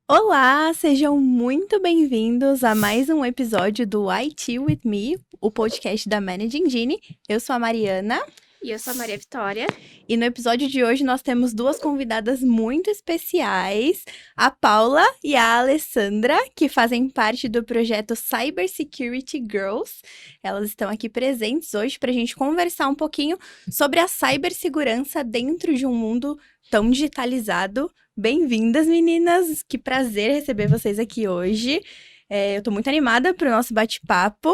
Olá, sejam muito bem-vindos a mais um episódio do IT With Me, o podcast da Managing Genie. Eu sou a Mariana E eu sou a Maria Vitória. e no episódio de hoje nós temos duas convidadas muito especiais, a Paula e a Alessandra, que fazem parte do projeto Cybersecurity Girls. Elas estão aqui presentes hoje para a gente conversar um pouquinho sobre a cibersegurança dentro de um mundo tão digitalizado. Bem-vindas, meninas! Que prazer receber vocês aqui hoje. Eu tô muito animada pro nosso bate-papo.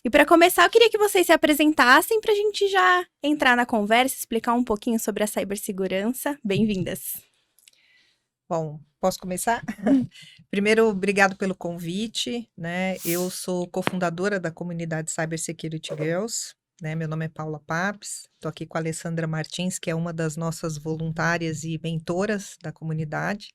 E para começar, eu queria que vocês se apresentassem para a gente já entrar na conversa, explicar um pouquinho sobre a cibersegurança. Bem-vindas. Bom, posso começar? Primeiro, obrigado pelo convite, né? Eu sou cofundadora da comunidade Cybersecurity Girls, né? Meu nome é Paula Papes, estou aqui com a Alessandra Martins, que é uma das nossas voluntárias e mentoras da comunidade.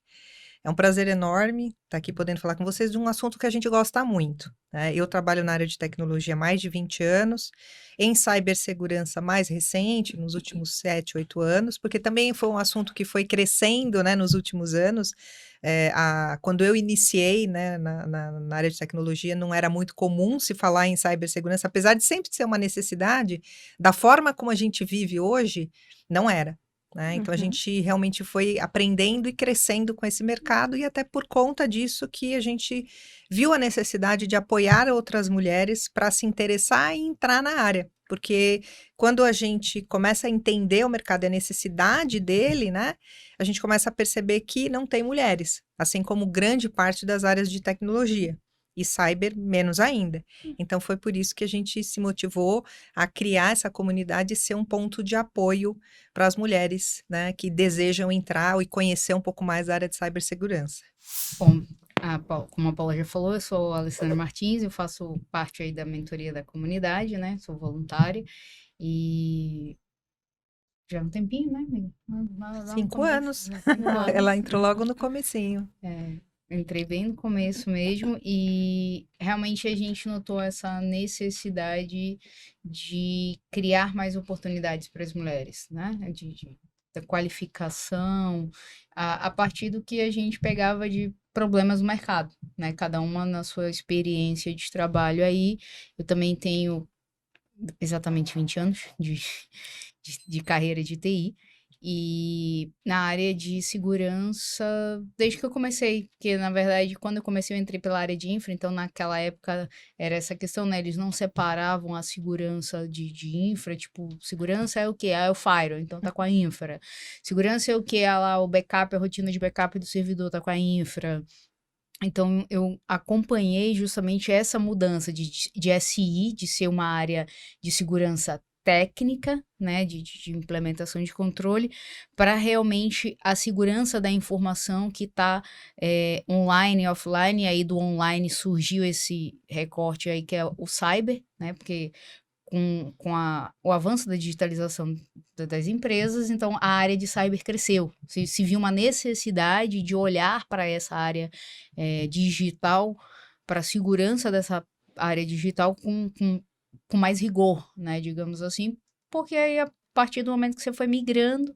É um prazer enorme estar aqui podendo falar com vocês de um assunto que a gente gosta muito, né? Eu trabalho na área de tecnologia há mais de 20 anos, em cibersegurança mais recente, nos últimos 7, 8 anos, porque também foi um assunto que foi crescendo, né, nos últimos anos. Quando eu iniciei, né, na área de tecnologia, não era muito comum se falar em cibersegurança, apesar de sempre ser uma necessidade, da forma como a gente vive hoje, não era. Né? Então, a Uhum. gente realmente foi aprendendo e crescendo com esse mercado, e até por conta disso que a gente viu a necessidade de apoiar outras mulheres para se interessar e entrar na área. Porque quando a gente começa a entender o mercado e a necessidade dele, né, a gente começa a perceber que não tem mulheres, assim como grande parte das áreas de tecnologia. E cyber menos ainda. Então, foi por isso que a gente se motivou a criar essa comunidade e ser um ponto de apoio para as mulheres, né, que desejam entrar e conhecer um pouco mais da área de cibersegurança. Bom, como a Paula já falou, eu sou a Alessandra Martins, eu faço parte aí da mentoria da comunidade, né? Sou voluntária e já há um tempinho, né, amiga? Lá no 5 começo, anos. já 5 anos. Ela entrou logo no comecinho. Eu entrei bem no começo mesmo e realmente a gente notou essa necessidade de criar mais oportunidades para as mulheres, né? Da qualificação, a partir do que a gente pegava de problemas no mercado, né? Cada uma na sua experiência de trabalho aí. Eu também tenho exatamente 20 anos de carreira de TI. E na área de segurança, desde que eu comecei, porque na verdade, quando eu comecei, eu entrei pela área de infra, então naquela época era essa questão, né? Eles não separavam a segurança de infra, tipo, segurança é o quê? Ah, é o firewall, então tá com a infra. Segurança é o quê? Ah, lá, o backup, a rotina de backup do servidor tá com a infra. Então, eu acompanhei justamente essa mudança de SI, de ser uma área de segurança técnica, né, de implementação de controle, para realmente a segurança da informação que está online e offline, e aí do online surgiu esse recorte aí que é o cyber, né, porque o avanço da digitalização das empresas, então a área de cyber cresceu. Se viu uma necessidade de olhar para essa área digital, para a segurança dessa área digital com mais rigor, né, digamos assim, porque aí a partir do momento que você foi migrando,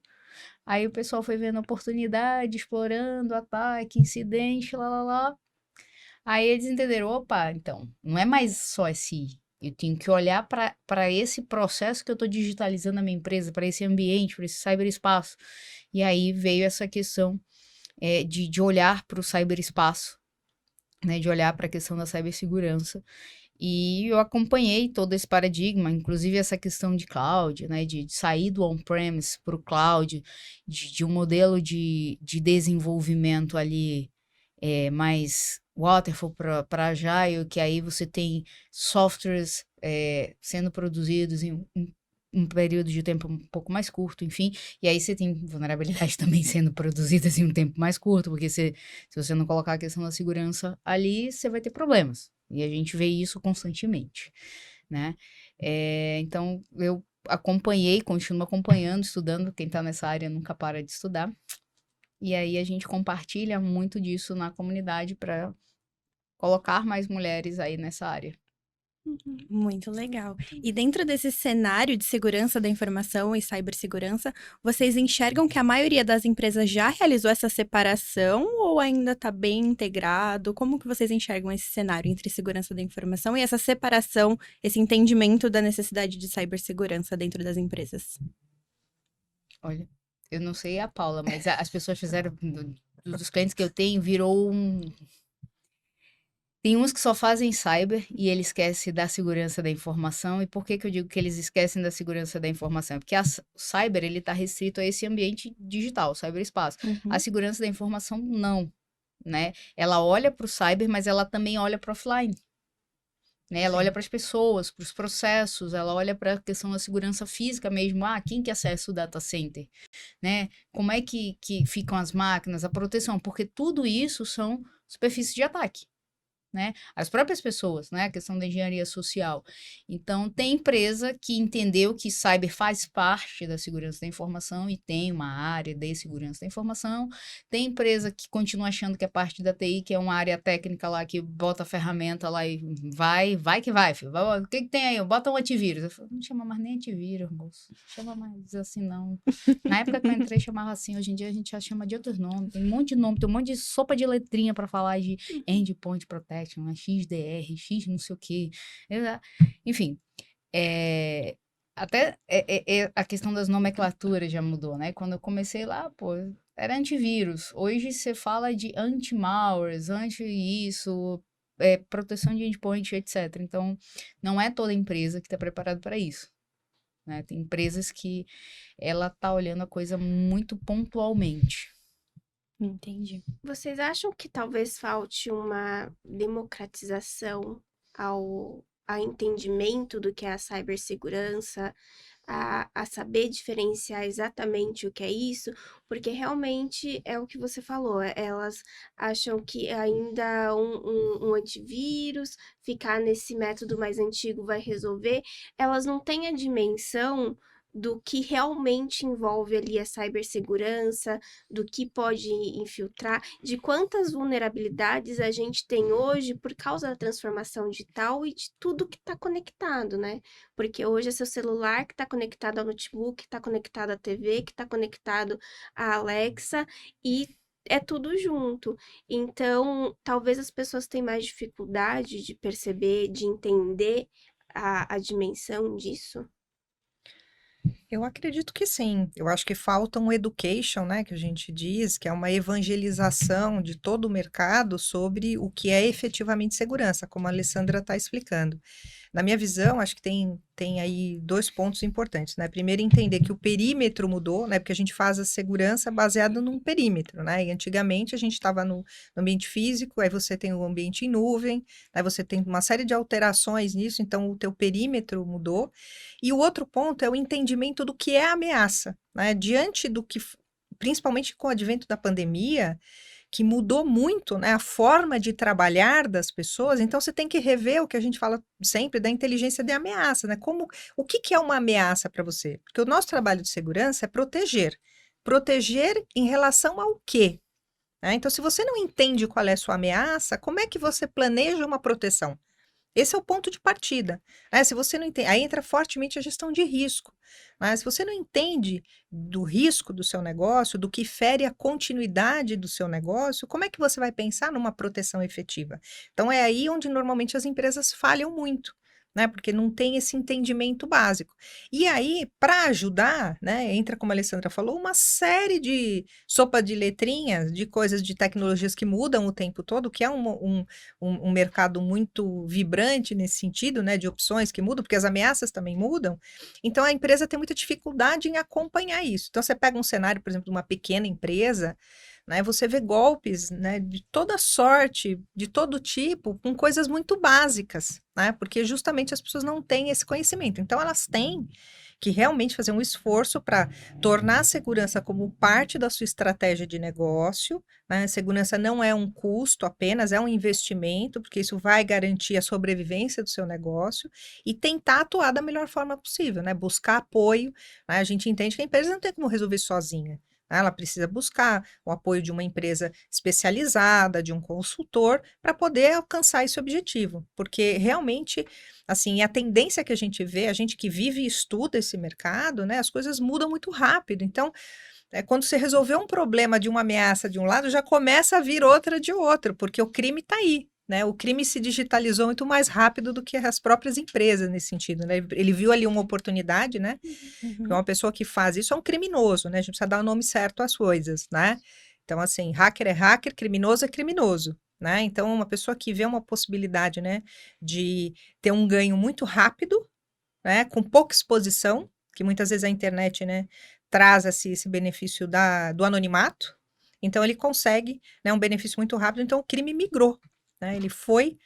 aí o pessoal foi vendo oportunidade, explorando ataque, incidente, lá, lá, lá. Aí eles entenderam, opa, então, não é mais só SI. Eu tenho que olhar para esse processo que eu estou digitalizando a minha empresa, para esse ambiente, para esse cyberespaço. E aí veio essa questão de olhar para o cyberespaço, né, de olhar para a questão da cibersegurança. E eu acompanhei todo esse paradigma, inclusive essa questão de cloud, né, de sair do on-premise para o cloud, de um modelo de desenvolvimento ali mais waterfall para agile, que aí você tem softwares sendo produzidos em um período de tempo um pouco mais curto, enfim, e aí você tem vulnerabilidades também sendo produzidas em um tempo mais curto, porque se você não colocar a questão da segurança ali, você vai ter problemas, e a gente vê isso constantemente, né? Então, eu acompanhei, continuo acompanhando, estudando, quem está nessa área nunca para de estudar, e aí a gente compartilha muito disso na comunidade para colocar mais mulheres aí nessa área. Muito legal. E dentro desse cenário de segurança da informação e cibersegurança, vocês enxergam que a maioria das empresas já realizou essa separação ou ainda está bem integrado? Como que vocês enxergam esse cenário entre segurança da informação e essa separação, esse entendimento da necessidade de cibersegurança dentro das empresas? Olha, eu não sei a Paula, mas as pessoas fizeram, dos clientes que eu tenho, virou um. Tem uns que só fazem cyber e ele esquece da segurança da informação. E por que que eu digo que eles esquecem da segurança da informação? Porque o cyber, ele está restrito a esse ambiente digital, o cyberespaço. A segurança da informação, não, né? Ela olha para o cyber, mas ela também olha para offline. Né? Ela olha para as pessoas, para os processos, ela olha para a questão da segurança física mesmo. Quem que acessa o data center? Né? Como é que ficam as máquinas, a proteção? Porque tudo isso são superfícies de ataque. Né? As próprias pessoas, né? A questão da engenharia social. Então, tem empresa que entendeu que cyber faz parte da segurança da informação e tem uma área de segurança da informação. Tem empresa que continua achando que é parte da TI, que é uma área técnica lá, que bota a ferramenta lá e vai que vai, filho. O que tem aí? Bota um antivírus. Eu falo, não chama mais nem antivírus, moço. Não chama mais assim, não. Na época que eu entrei, chamava assim. Hoje em dia, a gente já chama de outros nomes. Tem um monte de nome, tem um monte de sopa de letrinha para falar de Endpoint Protection, né? XDR, X não sei o quê. Enfim, até a questão das nomenclaturas já mudou, né? Quando eu comecei lá, pô, era antivírus. Hoje você fala de anti-malwares, anti-isso, proteção de endpoint, etc. Então, não é toda empresa que está preparada para isso. Né? Tem empresas que ela tá olhando a coisa muito pontualmente. Entendi. Vocês acham que talvez falte uma democratização ao entendimento do que é a cibersegurança, a saber diferenciar exatamente o que é isso? Porque realmente é o que você falou, elas acham que ainda um antivírus, ficar nesse método mais antigo vai resolver, elas não têm a dimensão do que realmente envolve ali a cibersegurança, do que pode infiltrar, de quantas vulnerabilidades a gente tem hoje por causa da transformação digital e de tudo que está conectado, né? Porque hoje é seu celular que está conectado ao notebook, que está conectado à TV, que está conectado à Alexa e é tudo junto. Então, talvez as pessoas tenham mais dificuldade de perceber, de entender a dimensão disso. Eu acredito que sim. Eu acho que falta um education, né, que a gente diz, que é uma evangelização de todo o mercado sobre o que é efetivamente segurança, como a Alessandra está explicando. Na minha visão, acho que tem aí 2 pontos importantes, né? Primeiro, entender que o perímetro mudou, né? Porque a gente faz a segurança baseada num perímetro, né? E antigamente a gente estava no ambiente físico, aí você tem o ambiente em nuvem, aí você tem uma série de alterações nisso, então o teu perímetro mudou. E o outro ponto é o entendimento do que é ameaça, né? Diante do que, principalmente com o advento da pandemia, que mudou muito, né, a forma de trabalhar das pessoas, então você tem que rever o que a gente fala sempre da inteligência de ameaça, né? O que é uma ameaça para você? Porque o nosso trabalho de segurança é proteger. Proteger em relação ao quê? Né? Então, se você não entende qual é a sua ameaça, como é que você planeja uma proteção? Esse é o ponto de partida. Né? Se você não entende, aí entra fortemente a gestão de risco. Mas se você não entende do risco do seu negócio, do que fere a continuidade do seu negócio, como é que você vai pensar numa proteção efetiva? Então é aí onde normalmente as empresas falham muito. Né, porque não tem esse entendimento básico. E aí, para ajudar, né, entra, como a Alessandra falou, uma série de sopa de letrinhas, de coisas, de tecnologias que mudam o tempo todo, que é um mercado muito vibrante nesse sentido, né, de opções que mudam, porque as ameaças também mudam. Então, a empresa tem muita dificuldade em acompanhar isso. Então, você pega um cenário, por exemplo, de uma pequena empresa, né, você vê golpes, né, de toda sorte, de todo tipo, com coisas muito básicas, né, porque justamente as pessoas não têm esse conhecimento. Então, elas têm que realmente fazer um esforço para tornar a segurança como parte da sua estratégia de negócio, né? Segurança não é um custo apenas, é um investimento, porque isso vai garantir a sobrevivência do seu negócio e tentar atuar da melhor forma possível, né? Buscar apoio, né? A gente entende que a empresa não tem como resolver sozinha. Ela precisa buscar o apoio de uma empresa especializada, de um consultor, para poder alcançar esse objetivo. Porque realmente, assim, a tendência que a gente vê, a gente que vive e estuda esse mercado, né, as coisas mudam muito rápido. Então, quando você resolveu um problema de uma ameaça de um lado, já começa a vir outra de outro, porque o crime está aí. Né? O crime se digitalizou muito mais rápido do que as próprias empresas nesse sentido, né? Ele viu ali uma oportunidade, né? Porque Uhum. uma pessoa que faz isso é um criminoso, né? A gente precisa dar o nome certo às coisas, né? Então, assim, hacker é hacker, criminoso é criminoso, né? Então, uma pessoa que vê uma possibilidade, né, de ter um ganho muito rápido, né, com pouca exposição, que muitas vezes a internet, né, traz esse benefício do anonimato, então ele consegue, né, um benefício muito rápido, então o crime migrou, né? Ele foi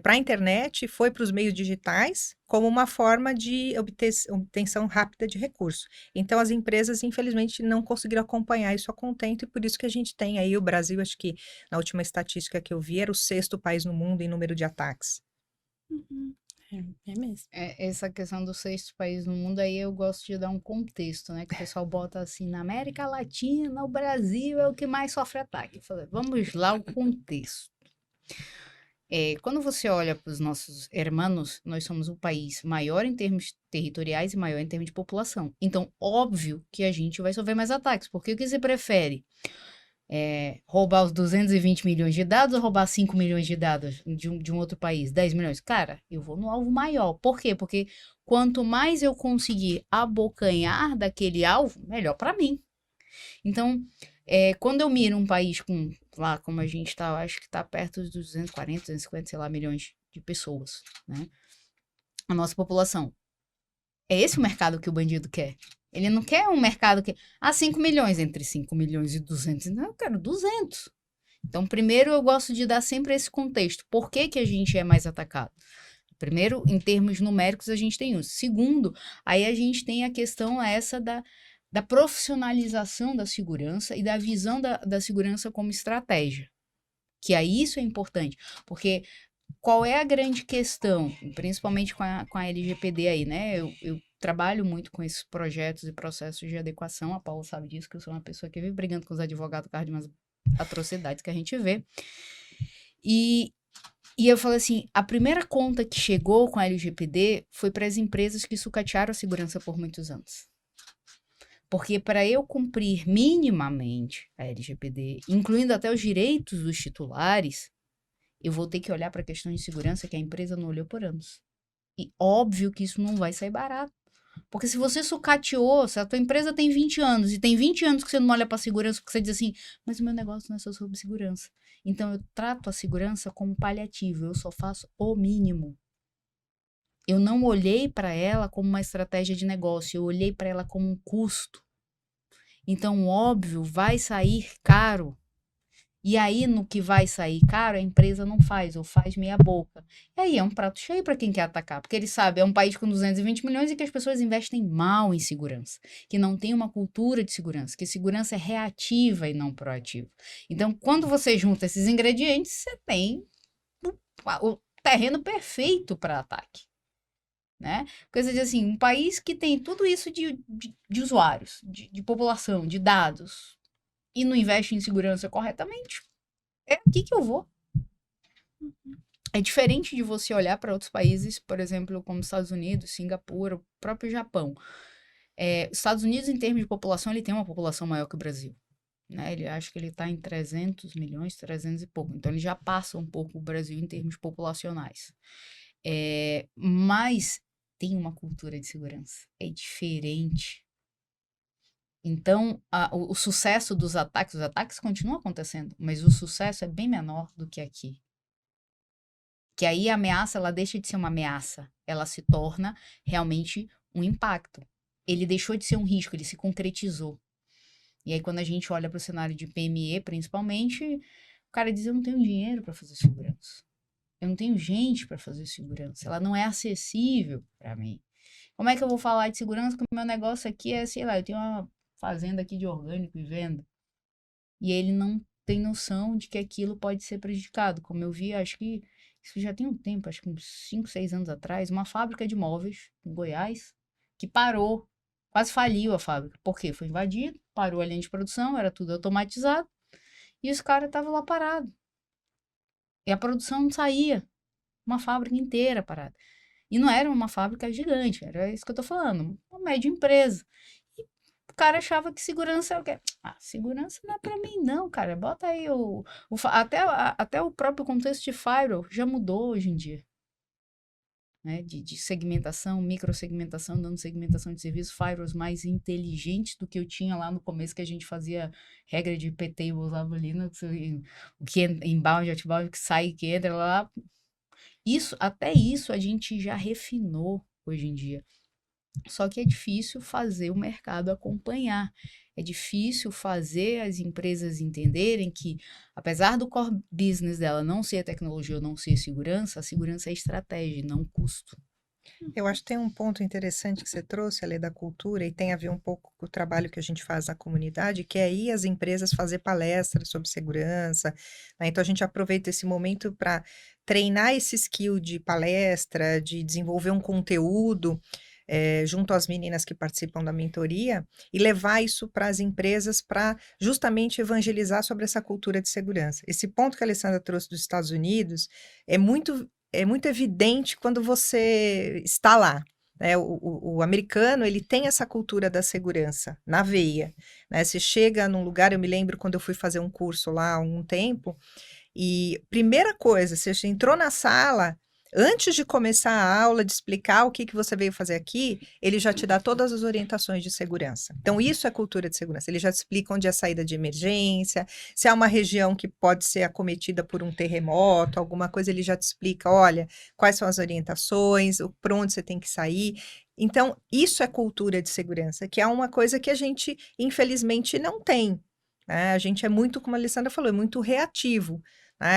para a internet, foi para os meios digitais, como uma forma de obtenção rápida de recursos. Então, as empresas, infelizmente, não conseguiram acompanhar isso a contento, e por isso que a gente tem aí o Brasil, acho que na última estatística que eu vi, era o 6º país no mundo em número de ataques. Uhum. É mesmo. Essa questão do 6º país no mundo, aí eu gosto de dar um contexto, né? Que o pessoal bota assim, na América Latina, o Brasil é o que mais sofre ataque. Eu falei, vamos lá, o contexto. Quando você olha para os nossos hermanos, nós somos um país maior em termos territoriais e maior em termos de população. Então, óbvio que a gente vai sofrer mais ataques, porque o que você prefere? Roubar os 220 milhões de dados ou roubar 5 milhões de dados de um outro país? 10 milhões? Cara, eu vou no alvo maior. Por quê? Porque quanto mais eu conseguir abocanhar daquele alvo, melhor para mim. Então, quando eu miro um país com, lá como a gente tá, eu acho que tá perto dos 240, 250, sei lá, milhões de pessoas, né? A nossa população. É esse o mercado que o bandido quer. Ele não quer um mercado que... 5 milhões, entre 5 milhões e 200. Não, eu quero 200. Então, primeiro, eu gosto de dar sempre esse contexto. Por que que a gente é mais atacado? Primeiro, em termos numéricos, a gente tem isso. Segundo, aí a gente tem a questão essa da profissionalização da segurança e da visão da segurança como estratégia. Que aí isso é importante, porque qual é a grande questão, principalmente com a LGPD aí, né? Eu trabalho muito com esses projetos e processos de adequação, a Paula sabe disso, que eu sou uma pessoa que vive brigando com os advogados por causa de umas atrocidades que a gente vê. E eu falei assim, a primeira conta que chegou com a LGPD foi para as empresas que sucatearam a segurança por muitos anos. Porque para eu cumprir minimamente a LGPD, incluindo até os direitos dos titulares, eu vou ter que olhar para a questão de segurança que a empresa não olhou por anos. E óbvio que isso não vai sair barato. Porque se você sucateou, se a tua empresa tem 20 anos e tem 20 anos que você não olha para a segurança, porque você diz assim, mas o meu negócio não é só sobre segurança. Então eu trato a segurança como paliativo, eu só faço o mínimo. Eu não olhei para ela como uma estratégia de negócio, eu olhei para ela como um custo. Então, óbvio, vai sair caro. E aí, no que vai sair caro, a empresa não faz, ou faz meia boca. E aí é um prato cheio para quem quer atacar, porque ele sabe, é um país com 220 milhões e que as pessoas investem mal em segurança, que não tem uma cultura de segurança, que segurança é reativa e não proativa. Então, quando você junta esses ingredientes, você tem o terreno perfeito para ataque. Né? Porque você diz assim, um país que tem tudo isso de usuários, de população, de dados, e não investe em segurança corretamente, é aqui que eu vou. É diferente de você olhar para outros países, por exemplo, como Estados Unidos, Singapura, o próprio Japão. Estados Unidos, em termos de população, ele tem uma população maior que o Brasil. Né? Ele acho que ele está em 300 milhões, 300 e pouco. Então, ele já passa um pouco o Brasil em termos populacionais. Mas tem uma cultura de segurança. É diferente. Então, o sucesso dos ataques, os ataques continuam acontecendo, mas o sucesso é bem menor do que aqui. Que aí a ameaça, ela deixa de ser uma ameaça, ela se torna realmente um impacto. Ele deixou de ser um risco, ele se concretizou. E aí, quando a gente olha para o cenário de PME, principalmente, o cara diz, eu não tenho dinheiro para fazer segurança. Eu não tenho gente para fazer segurança. Ela não é acessível para mim. Como é que eu vou falar de segurança quando o meu negócio aqui é, sei lá, eu tenho uma fazenda aqui de orgânico e venda. E ele não tem noção de que aquilo pode ser prejudicado. Como eu vi, acho que isso já tem um tempo, acho que uns 5, 6 anos atrás, uma fábrica de móveis em Goiás que parou, quase faliu a fábrica. Por quê? Foi invadido, parou a linha de produção, era tudo automatizado, e os caras estavam lá parados. E a produção não saía, uma fábrica inteira parada. E não era uma fábrica gigante, era isso que eu tô falando, uma média empresa. E o cara achava que segurança é o quê? Ah, segurança não é pra mim não, cara, bota aí até o próprio contexto de firewall já mudou hoje em dia. Né, de segmentação, microsegmentação, dando segmentação de serviço, firewalls mais inteligentes do que eu tinha lá no começo, que a gente fazia regra de PT, usava o Linux, o que é inbound, outbound, que sai, que entra lá. Até isso a gente já refinou hoje em dia. Só que é difícil fazer o mercado acompanhar. É difícil fazer as empresas entenderem que, apesar do core business dela não ser tecnologia ou não ser segurança, a segurança é estratégia, não custo. Eu acho que tem um ponto interessante que você trouxe, a lei da cultura, e tem a ver um pouco com o trabalho que a gente faz na comunidade, que é ir às empresas fazer palestras sobre segurança, né? Então, a gente aproveita esse momento para treinar esse skill de palestra, de desenvolver um conteúdo, junto às meninas que participam da mentoria, e levar isso para as empresas para justamente evangelizar sobre essa cultura de segurança. Esse ponto que a Alessandra trouxe dos Estados Unidos é muito evidente quando você está lá, né? O americano, ele tem essa cultura da segurança na veia, né? Você chega num lugar, eu me lembro quando eu fui fazer um curso lá há um tempo, e primeira coisa, você entrou na sala, antes de começar a aula, de explicar o que você veio fazer aqui, ele já te dá todas as orientações de segurança. Então, isso é cultura de segurança. Ele já te explica onde é a saída de emergência, se há uma região que pode ser acometida por um terremoto, alguma coisa, ele já te explica, olha, quais são as orientações, por onde você tem que sair. Então, isso é cultura de segurança, que é uma coisa que a gente, infelizmente, não tem, né? A gente é muito, como a Alessandra falou, é muito reativo.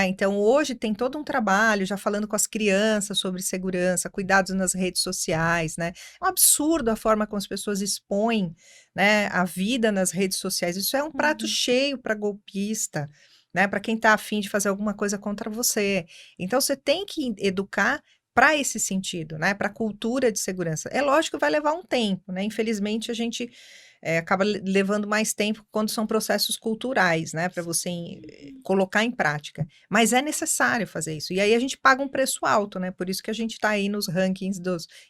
Então, hoje tem todo um trabalho já falando com as crianças sobre segurança, cuidados nas redes sociais, né? É um absurdo a forma como as pessoas expõem, né, a vida nas redes sociais. Isso é um prato cheio para golpista, né? Para quem está afim de fazer alguma coisa contra você. Então, você tem que educar para esse sentido, né? Para a cultura de segurança. É lógico que vai levar um tempo, né? Infelizmente, a gente acaba levando mais tempo quando são processos culturais, né? Para você colocar em prática. Mas é necessário fazer isso. E aí a gente paga um preço alto, né? Por isso que a gente está aí nos rankings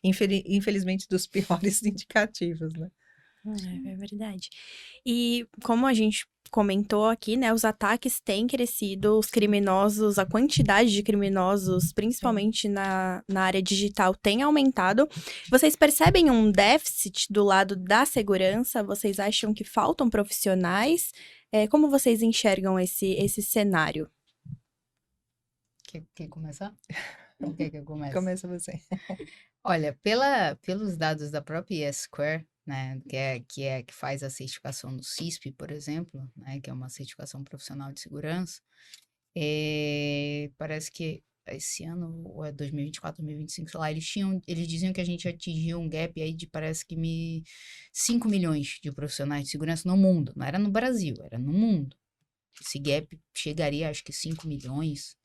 infelizmente, dos piores indicativos, né? É verdade. E como a gente comentou aqui, né, os ataques têm crescido, os criminosos, a quantidade de criminosos, principalmente na área digital, tem aumentado. Vocês percebem um déficit do lado da segurança? Vocês acham que faltam profissionais? Como vocês enxergam esse cenário? Quer começar? Ou quer que eu comece? Começa você. Olha, pelos dados da própria Square, né, que faz a certificação do CISP, por exemplo, né, que é uma certificação profissional de segurança, parece que esse ano, ou é 2024, 2025, sei lá, eles diziam que a gente atingiu um gap aí de, parece que 5 milhões de profissionais de segurança no mundo, não era no Brasil, era no mundo. Esse gap chegaria, acho que 5 milhões,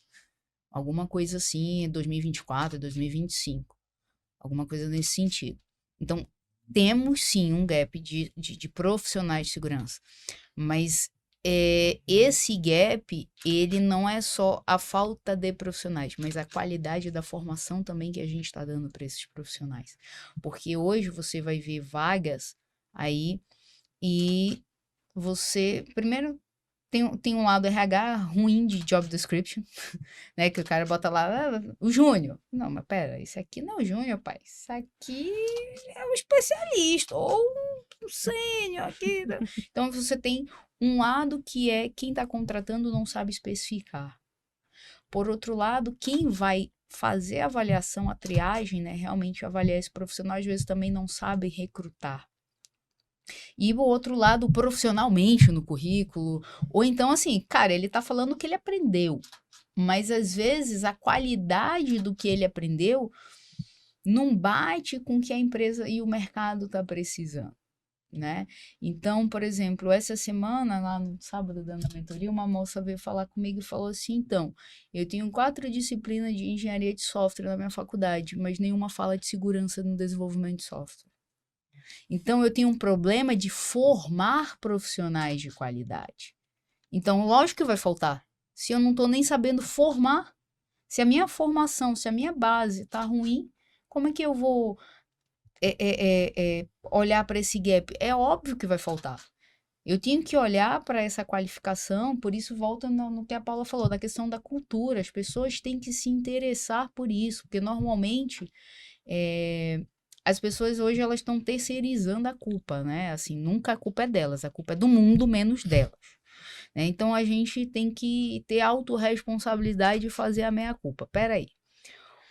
alguma coisa assim, em 2024, 2025, alguma coisa nesse sentido. Então, temos sim um gap de profissionais de segurança, mas esse gap, ele não é só a falta de profissionais, mas a qualidade da formação também que a gente está dando para esses profissionais. Porque hoje você vai ver vagas aí e você, primeiro, tem um lado RH ruim de job description, né? Que o cara bota lá, o júnior. Não, mas pera, isso aqui não é o júnior, pai. Isso aqui é um especialista, ou um sênior aqui. Então, você tem um lado que é quem está contratando não sabe especificar. Por outro lado, quem vai fazer a avaliação, a triagem, né? Realmente avaliar esse profissional, às vezes também não sabe recrutar. E o outro lado, profissionalmente no currículo, ou então assim, cara, ele tá falando o que ele aprendeu, mas às vezes a qualidade do que ele aprendeu não bate com o que a empresa e o mercado tá precisando, né? Então, por exemplo, essa semana, lá no sábado dando a mentoria, uma moça veio falar comigo e falou assim, então, eu tenho 4 disciplinas de engenharia de software na minha faculdade, mas nenhuma fala de segurança no desenvolvimento de software. Então, eu tenho um problema de formar profissionais de qualidade. Então, lógico que vai faltar. Se eu não estou nem sabendo formar, se a minha formação, se a minha base está ruim, como é que eu vou olhar para esse gap? É óbvio que vai faltar. Eu tenho que olhar para essa qualificação, por isso volta no que a Paula falou, da questão da cultura. As pessoas têm que se interessar por isso, porque normalmente as pessoas hoje elas estão terceirizando a culpa, né? Assim, nunca a culpa é delas, a culpa é do mundo menos delas. Né? Então a gente tem que ter autorresponsabilidade de fazer a meia-culpa. Peraí.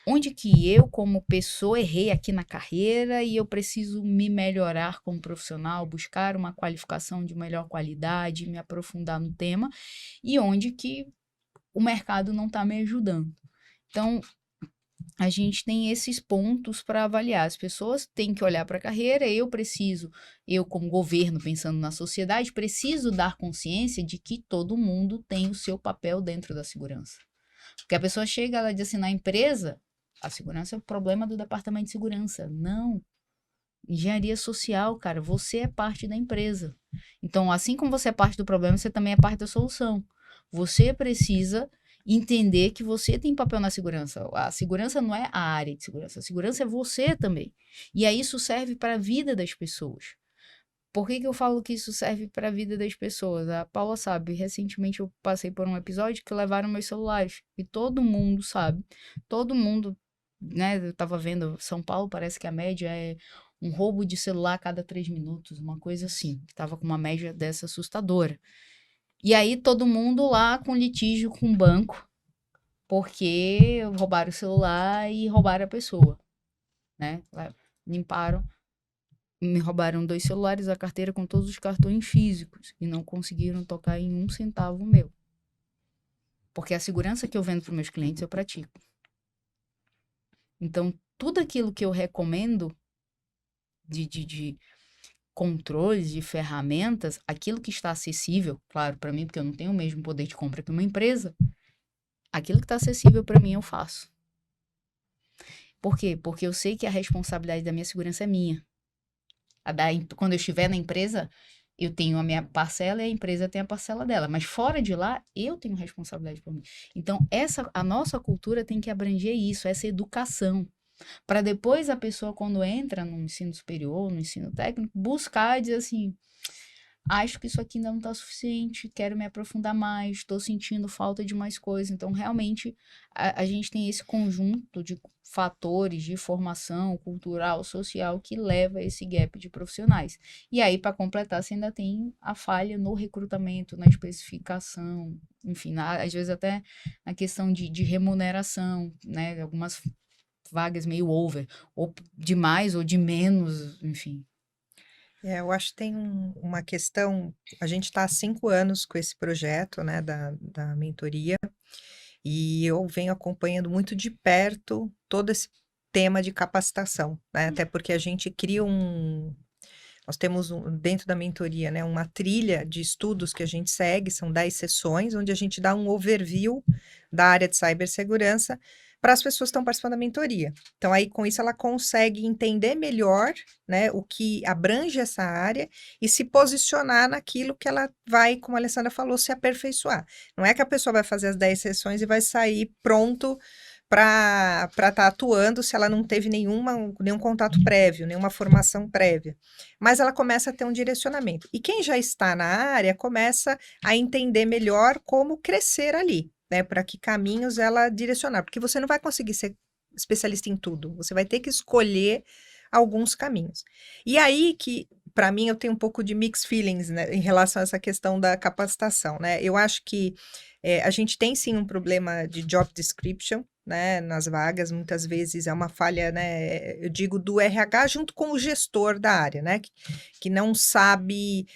Onde que eu, como pessoa, errei aqui na carreira e eu preciso me melhorar como profissional, buscar uma qualificação de melhor qualidade, me aprofundar no tema, e onde que o mercado não está me ajudando. Então, a gente tem esses pontos para avaliar. As pessoas têm que olhar para a carreira, eu como governo, pensando na sociedade, preciso dar consciência de que todo mundo tem o seu papel dentro da segurança. Porque a pessoa chega, ela diz assim, na empresa, a segurança é o problema do departamento de segurança. Não. Engenharia social, cara, você é parte da empresa. Então, assim como você é parte do problema, você também é parte da solução. Você precisa entender que você tem papel na segurança. A segurança não é a área de segurança, a segurança é você também. E aí isso serve para a vida das pessoas. Por que eu falo que isso serve para a vida das pessoas? A Paula sabe, recentemente eu passei por um episódio que levaram meus celulares. E todo mundo sabe, todo mundo, né? Eu tava vendo, São Paulo parece que a média é um roubo de celular a cada 3 minutos, uma coisa assim. Tava com uma média dessa assustadora. E aí todo mundo lá com litígio com o banco, porque roubaram o celular e roubaram a pessoa, né? Me roubaram 2 celulares, a carteira com todos os cartões físicos e não conseguiram tocar em 1 centavo meu. Porque a segurança que eu vendo para os meus clientes eu pratico. Então, tudo aquilo que eu recomendo de controles, de ferramentas, aquilo que está acessível, claro, para mim, porque eu não tenho o mesmo poder de compra que uma empresa, aquilo que está acessível para mim eu faço. Por quê? Porque eu sei que a responsabilidade da minha segurança é minha. Quando eu estiver na empresa, eu tenho a minha parcela e a empresa tem a parcela dela. Mas fora de lá, eu tenho responsabilidade por mim. Então, a nossa cultura tem que abranger isso, essa educação. Para depois a pessoa, quando entra no ensino superior, no ensino técnico, buscar e dizer assim, acho que isso aqui ainda não está suficiente, quero me aprofundar mais, estou sentindo falta de mais coisas. Então, realmente, a gente tem esse conjunto de fatores de formação cultural, social, que leva a esse gap de profissionais. E aí, para completar, você ainda tem a falha no recrutamento, na especificação, enfim, às vezes até na questão de remuneração, né? Algumas vagas meio over, ou de mais ou de menos, enfim. Eu acho que tem uma questão, a gente está há 5 anos com esse projeto, né, da mentoria, e eu venho acompanhando muito de perto todo esse tema de capacitação, né, até porque a gente cria nós temos dentro da mentoria, né, uma trilha de estudos que a gente segue, são 10 sessões, onde a gente dá um overview da área de cibersegurança para as pessoas que estão participando da mentoria. Então, aí, com isso, ela consegue entender melhor, né, o que abrange essa área e se posicionar naquilo que ela vai, como a Alessandra falou, se aperfeiçoar. Não é que a pessoa vai fazer as 10 sessões e vai sair pronto para estar atuando se ela não teve nenhum contato prévio, nenhuma formação prévia. Mas ela começa a ter um direcionamento. E quem já está na área começa a entender melhor como crescer ali, né? Para que caminhos ela direcionar. Porque você não vai conseguir ser especialista em tudo. Você vai ter que escolher alguns caminhos. E aí que, para mim, eu tenho um pouco de mixed feelings, né, em relação a essa questão da capacitação, né? Eu acho que a gente tem sim um problema de job description, né, nas vagas, muitas vezes é uma falha, né, eu digo do RH junto com o gestor da área, né, que não sabe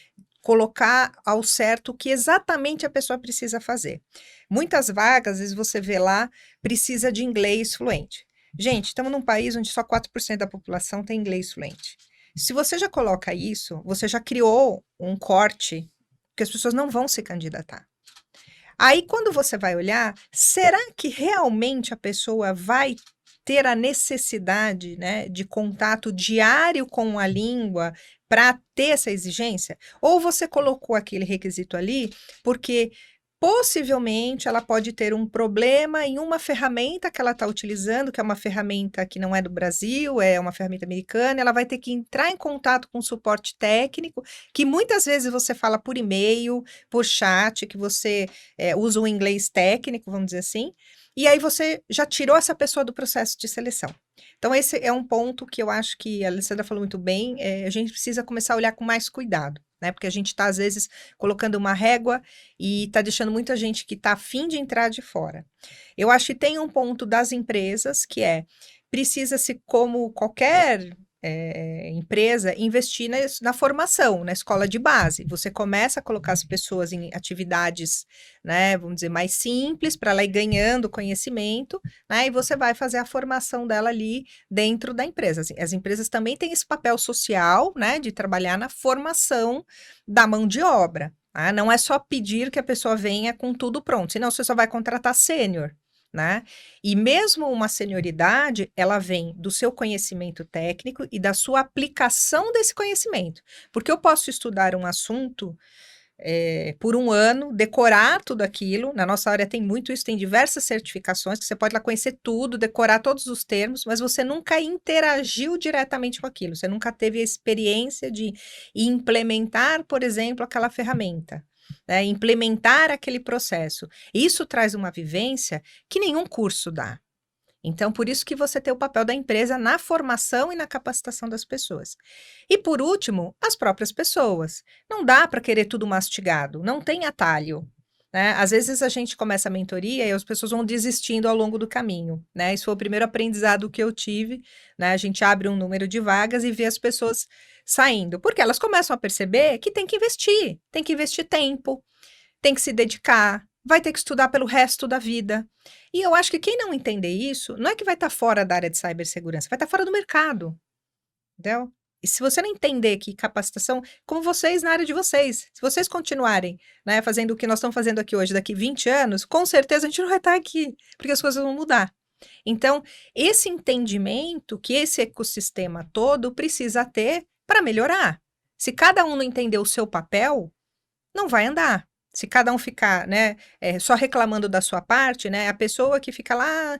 colocar ao certo o que exatamente a pessoa precisa fazer. Muitas vagas, às vezes você vê lá, precisa de inglês fluente. Gente, estamos num país onde só 4% da população tem inglês fluente. Se você já coloca isso, você já criou um corte que as pessoas não vão se candidatar. Aí, quando você vai olhar, será que realmente a pessoa vai ter a necessidade, né, de contato diário com a língua para ter essa exigência? Ou você colocou aquele requisito ali porque possivelmente ela pode ter um problema em uma ferramenta que ela está utilizando, que é uma ferramenta que não é do Brasil, é uma ferramenta americana, ela vai ter que entrar em contato com suporte técnico, que muitas vezes você fala por e-mail, por chat, que você usa o inglês técnico, vamos dizer assim, e aí você já tirou essa pessoa do processo de seleção. Então, esse é um ponto que eu acho que a Alessandra falou muito bem, a gente precisa começar a olhar com mais cuidado, né? Porque a gente está, às vezes, colocando uma régua e está deixando muita gente que está afim de entrar de fora. Eu acho que tem um ponto das empresas que precisa-se, como qualquer empresa, investir na formação, na escola de base. Você começa a colocar as pessoas em atividades, né, vamos dizer, mais simples, para ela ir ganhando conhecimento, né, e você vai fazer a formação dela ali dentro da empresa. As empresas também têm esse papel social, né, de trabalhar na formação da mão de obra. Tá? Não é só pedir que a pessoa venha com tudo pronto, senão você só vai contratar sênior. Né? E mesmo uma senioridade, ela vem do seu conhecimento técnico e da sua aplicação desse conhecimento. Porque eu posso estudar um assunto por um ano, decorar tudo aquilo. Na nossa área tem muito isso, tem diversas certificações que você pode lá conhecer tudo, decorar todos os termos, mas você nunca interagiu diretamente com aquilo. Você nunca teve a experiência de implementar, por exemplo, aquela ferramenta. Né, implementar aquele processo. Isso traz uma vivência que nenhum curso dá. Então, por isso que você tem o papel da empresa na formação e na capacitação das pessoas. E, por último, as próprias pessoas. Não dá para querer tudo mastigado, não tem atalho. Né? Às vezes a gente começa a mentoria e as pessoas vão desistindo ao longo do caminho. Né? Esse foi o primeiro aprendizado que eu tive. Né? A gente abre um número de vagas e vê as pessoas saindo, porque elas começam a perceber que tem que investir tempo, tem que se dedicar, vai ter que estudar pelo resto da vida. E eu acho que quem não entender isso, não é que vai estar fora da área de cibersegurança, vai estar fora do mercado, entendeu? E se você não entender que capacitação, como vocês na área de vocês, se vocês continuarem, né, fazendo o que nós estamos fazendo aqui hoje, daqui 20 anos, com certeza a gente não vai estar aqui, porque as coisas vão mudar. Então, esse entendimento que esse ecossistema todo precisa ter para melhorar. Se cada um não entender o seu papel, não vai andar. Se cada um ficar, né, só reclamando da sua parte, né, a pessoa que fica lá,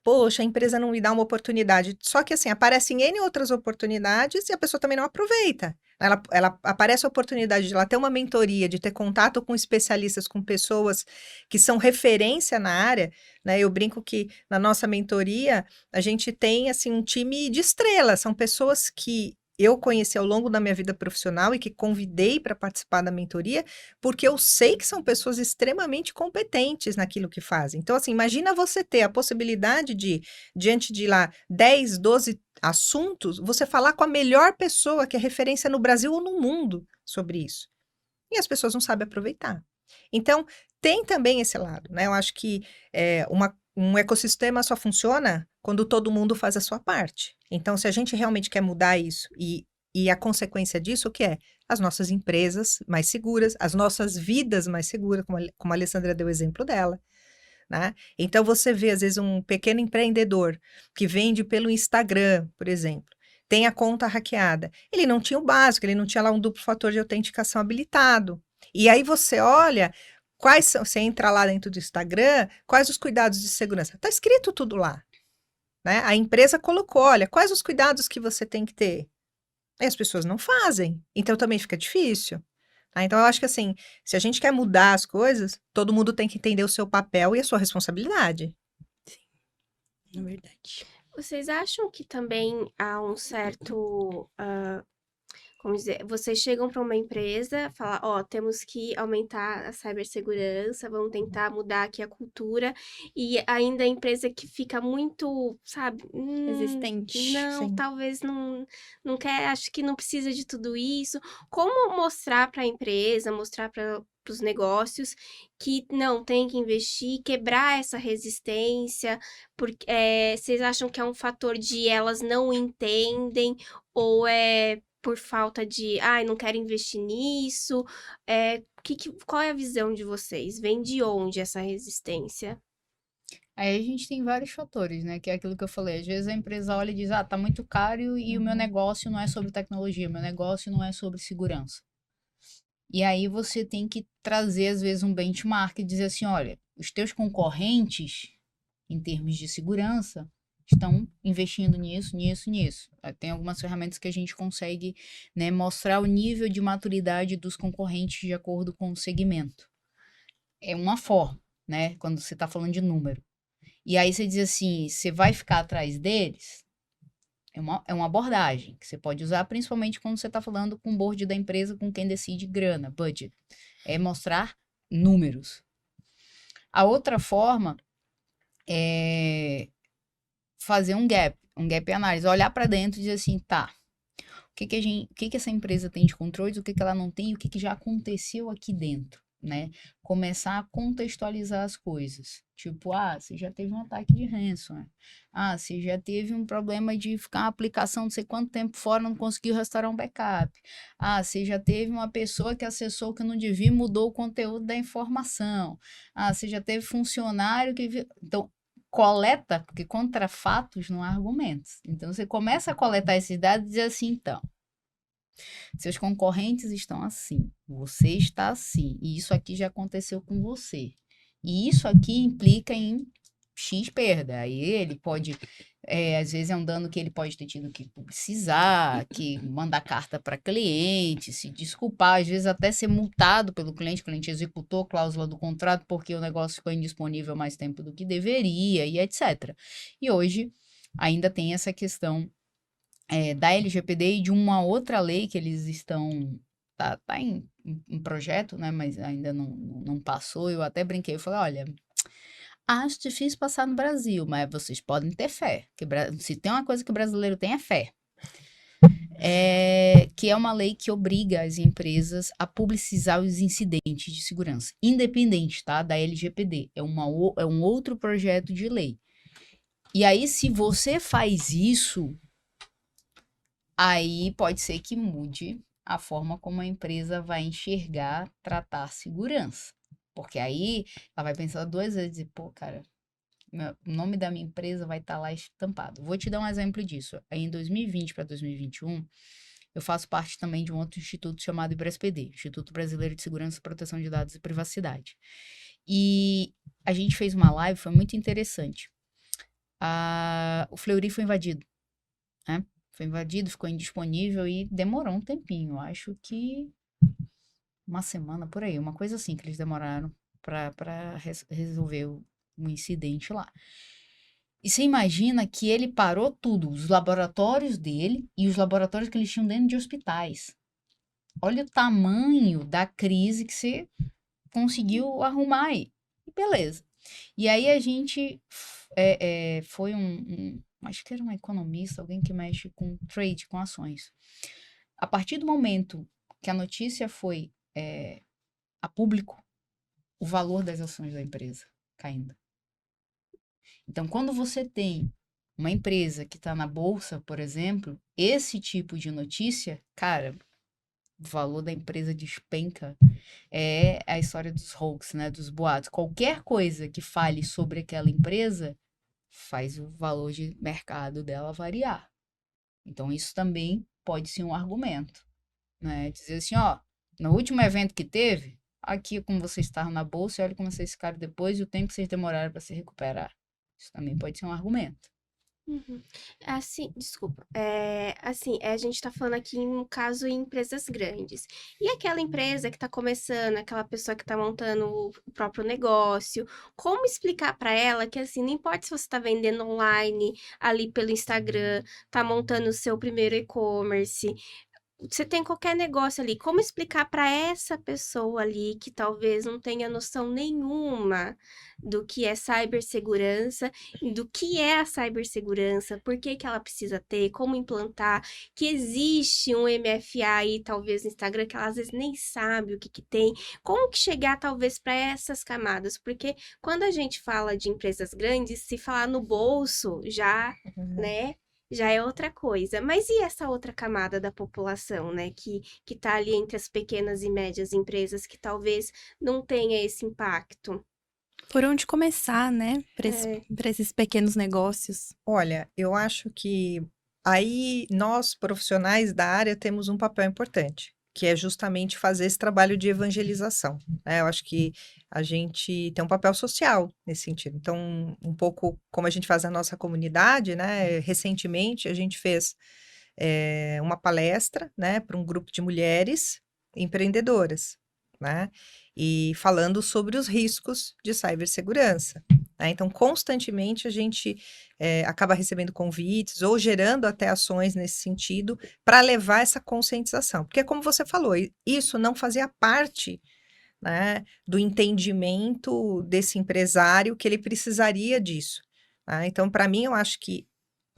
poxa, a empresa não me dá uma oportunidade. Só que assim, aparecem N outras oportunidades e a pessoa também não aproveita. Ela aparece a oportunidade de ela ter uma mentoria, de ter contato com especialistas, com pessoas que são referência na área, né? Eu brinco que na nossa mentoria a gente tem assim um time de estrelas, são pessoas que eu conheci ao longo da minha vida profissional e que convidei para participar da mentoria, porque eu sei que são pessoas extremamente competentes naquilo que fazem. Então, assim, imagina você ter a possibilidade de, diante de lá 10, 12 assuntos, você falar com a melhor pessoa que é referência no Brasil ou no mundo sobre isso. E as pessoas não sabem aproveitar. Então, tem também esse lado, né? Eu acho que um ecossistema só funciona quando todo mundo faz a sua parte. Então, se a gente realmente quer mudar isso e a consequência disso, o que é? As nossas empresas mais seguras, as nossas vidas mais seguras, como a Alessandra deu o exemplo dela. Né? Então, você vê, às vezes, um pequeno empreendedor que vende pelo Instagram, por exemplo, tem a conta hackeada. Ele não tinha o básico, ele não tinha lá um duplo fator de autenticação habilitado. E aí você olha, você entra lá dentro do Instagram, quais os cuidados de segurança? Está escrito tudo lá. Né? A empresa colocou, olha, quais os cuidados que você tem que ter? E as pessoas não fazem, então também fica difícil. Tá? Então, eu acho que assim, se a gente quer mudar as coisas, todo mundo tem que entender o seu papel e a sua responsabilidade. É verdade. Vocês acham que também há um certo, como dizer, vocês chegam para uma empresa, falam, ó, temos que aumentar a cibersegurança, vamos tentar mudar aqui a cultura, e ainda a empresa que fica muito, sabe, Resistente. não, Sim. talvez não quer, acho que não precisa de tudo isso. Como mostrar para a empresa, mostrar para os negócios que não tem que investir, quebrar essa resistência, porque vocês acham que é um fator de elas não entendem, ou é por falta de, ai, não quero investir nisso? Qual é a visão de vocês? Vem de onde essa resistência? Aí a gente tem vários fatores, né? Que é aquilo que eu falei. Às vezes a empresa olha e diz, tá muito caro e o meu negócio não é sobre tecnologia, meu negócio não é sobre segurança. E aí você tem que trazer, às vezes, um benchmark e dizer assim, olha, os teus concorrentes, em termos de segurança, estão investindo nisso, nisso, nisso. Tem algumas ferramentas que a gente consegue, né, mostrar o nível de maturidade dos concorrentes de acordo com o segmento. É uma forma, né, quando você está falando de número. E aí você diz assim, você vai ficar atrás deles? É uma abordagem que você pode usar, principalmente quando você está falando com o board da empresa, com quem decide grana, budget. É mostrar números. A outra forma é fazer um gap análise, olhar para dentro e dizer assim, tá, o que essa empresa tem de controles, o que ela não tem, o que já aconteceu aqui dentro, né? Começar a contextualizar as coisas. Tipo, você já teve um ataque de ransomware. Você já teve um problema de ficar uma aplicação não sei quanto tempo fora, não conseguiu restaurar um backup. Você já teve uma pessoa que acessou o que não devia e mudou o conteúdo da informação. Você já teve funcionário que... Então, coleta, porque contra fatos não há argumentos. Então, você começa a coletar esses dados e diz assim, então, seus concorrentes estão assim, você está assim, e isso aqui já aconteceu com você. E isso aqui implica em X perda. Aí ele pode, às vezes é um dano que ele pode ter tido que publicizar, que mandar carta para cliente, se desculpar, às vezes até ser multado pelo cliente, o cliente executou a cláusula do contrato porque o negócio ficou indisponível mais tempo do que deveria, e etc. E hoje ainda tem essa questão da LGPD e de uma outra lei que eles estão... Tá em projeto, né? Mas ainda não passou. Eu até brinquei, eu falei, olha, acho difícil passar no Brasil, mas vocês podem ter fé. Se tem uma coisa que o brasileiro tem, é fé. Que é uma lei que obriga as empresas a publicizar os incidentes de segurança, independente, tá, da LGPD. É um outro projeto de lei. E aí, se você faz isso, aí pode ser que mude a forma como a empresa vai enxergar, tratar segurança. Porque aí ela vai pensar duas vezes e, pô, cara, o nome da minha empresa vai estar lá estampado. Vou te dar um exemplo disso. Aí, em 2020 para 2021, eu faço parte também de um outro instituto chamado IBRASPD, Instituto Brasileiro de Segurança, Proteção de Dados e Privacidade. E a gente fez uma live, foi muito interessante. O Fleury foi invadido, né? Foi invadido, ficou indisponível e demorou um tempinho. Acho que uma semana por aí, uma coisa assim que eles demoraram para resolver um incidente lá. E você imagina que ele parou tudo, os laboratórios dele e os laboratórios que eles tinham dentro de hospitais. Olha o tamanho da crise que você conseguiu arrumar aí. E beleza. E aí a gente foi acho que era um economista, alguém que mexe com trade, com ações. A partir do momento que a notícia foi a público, o valor das ações da empresa caindo. Então, quando você tem uma empresa que está na bolsa, por exemplo, esse tipo de notícia, cara, o valor da empresa despenca. É a história dos hoax, né, dos boatos. Qualquer coisa que fale sobre aquela empresa faz o valor de mercado dela variar. Então, isso também pode ser um argumento, né? Dizer assim, ó, no último evento que teve, aqui como vocês estavam na bolsa, olha como vocês ficaram depois e o tempo que vocês demoraram para se recuperar. Isso também pode ser um argumento. Uhum. Assim, desculpa. Assim, a gente tá falando aqui em um caso em empresas grandes. E aquela empresa que tá começando, aquela pessoa que tá montando o próprio negócio, como explicar para ela que assim, não importa se você tá vendendo online, ali pelo Instagram, tá montando o seu primeiro e-commerce, você tem qualquer negócio ali, como explicar para essa pessoa ali que talvez não tenha noção nenhuma do que é cibersegurança, do que é a cibersegurança, por que que ela precisa ter, como implantar, que existe um MFA aí, talvez no Instagram, que ela às vezes nem sabe o que que tem, como que chegar talvez para essas camadas, porque quando a gente fala de empresas grandes, se falar no bolso já, né? Já é outra coisa. Mas e essa outra camada da população, né? Que tá ali entre as pequenas e médias empresas que talvez não tenha esse impacto? Por onde começar, né? Para É. esses pequenos negócios. Olha, eu acho que aí nós, profissionais da área, temos um papel importante, que é justamente fazer esse trabalho de evangelização, né? Eu acho que a gente tem um papel social nesse sentido. Então, um pouco como a gente faz na nossa comunidade, né? Recentemente, a gente fez uma palestra, né, para um grupo de mulheres empreendedoras, né? E falando sobre os riscos de cibersegurança, né? Então, constantemente a gente acaba recebendo convites ou gerando até ações nesse sentido para levar essa conscientização. Porque, como você falou, isso não fazia parte, né, do entendimento desse empresário que ele precisaria disso. Tá? Então, para mim, eu acho que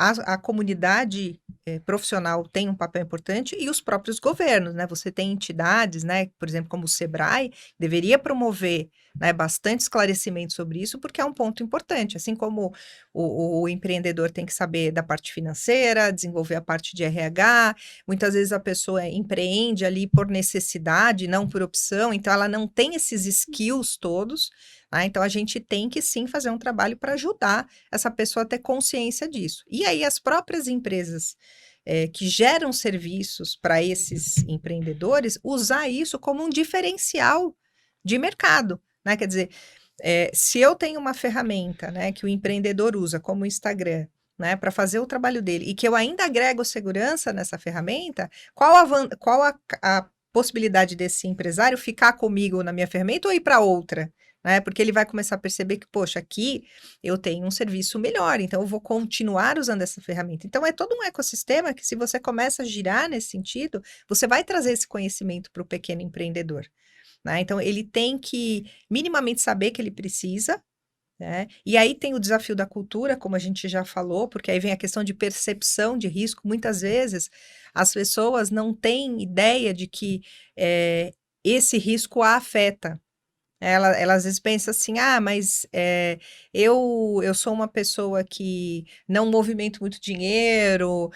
a comunidade profissional tem um papel importante e os próprios governos, né? Você tem entidades, né? Por exemplo, como o Sebrae, deveria promover, né, bastante esclarecimento sobre isso, porque é um ponto importante. Assim como o empreendedor tem que saber da parte financeira, desenvolver a parte de RH, muitas vezes a pessoa empreende ali por necessidade, não por opção, então ela não tem esses skills todos. Então, a gente tem que sim fazer um trabalho para ajudar essa pessoa a ter consciência disso. E aí, as próprias empresas que geram serviços para esses empreendedores, usar isso como um diferencial de mercado, né? Quer dizer, se eu tenho uma ferramenta, né, que o empreendedor usa, como o Instagram, né, para fazer o trabalho dele, e que eu ainda agrego segurança nessa ferramenta, qual a possibilidade desse empresário ficar comigo na minha ferramenta ou ir para outra? Né? Porque ele vai começar a perceber que, poxa, aqui eu tenho um serviço melhor, então eu vou continuar usando essa ferramenta. Então, é todo um ecossistema que, se você começa a girar nesse sentido, você vai trazer esse conhecimento para o pequeno empreendedor. Né? Então, ele tem que minimamente saber que ele precisa, né? E aí tem o desafio da cultura, como a gente já falou, porque aí vem a questão de percepção de risco. Muitas vezes as pessoas não têm ideia de que esse risco a afeta. Ela às vezes pensa assim, mas eu sou uma pessoa que não movimento muito dinheiro,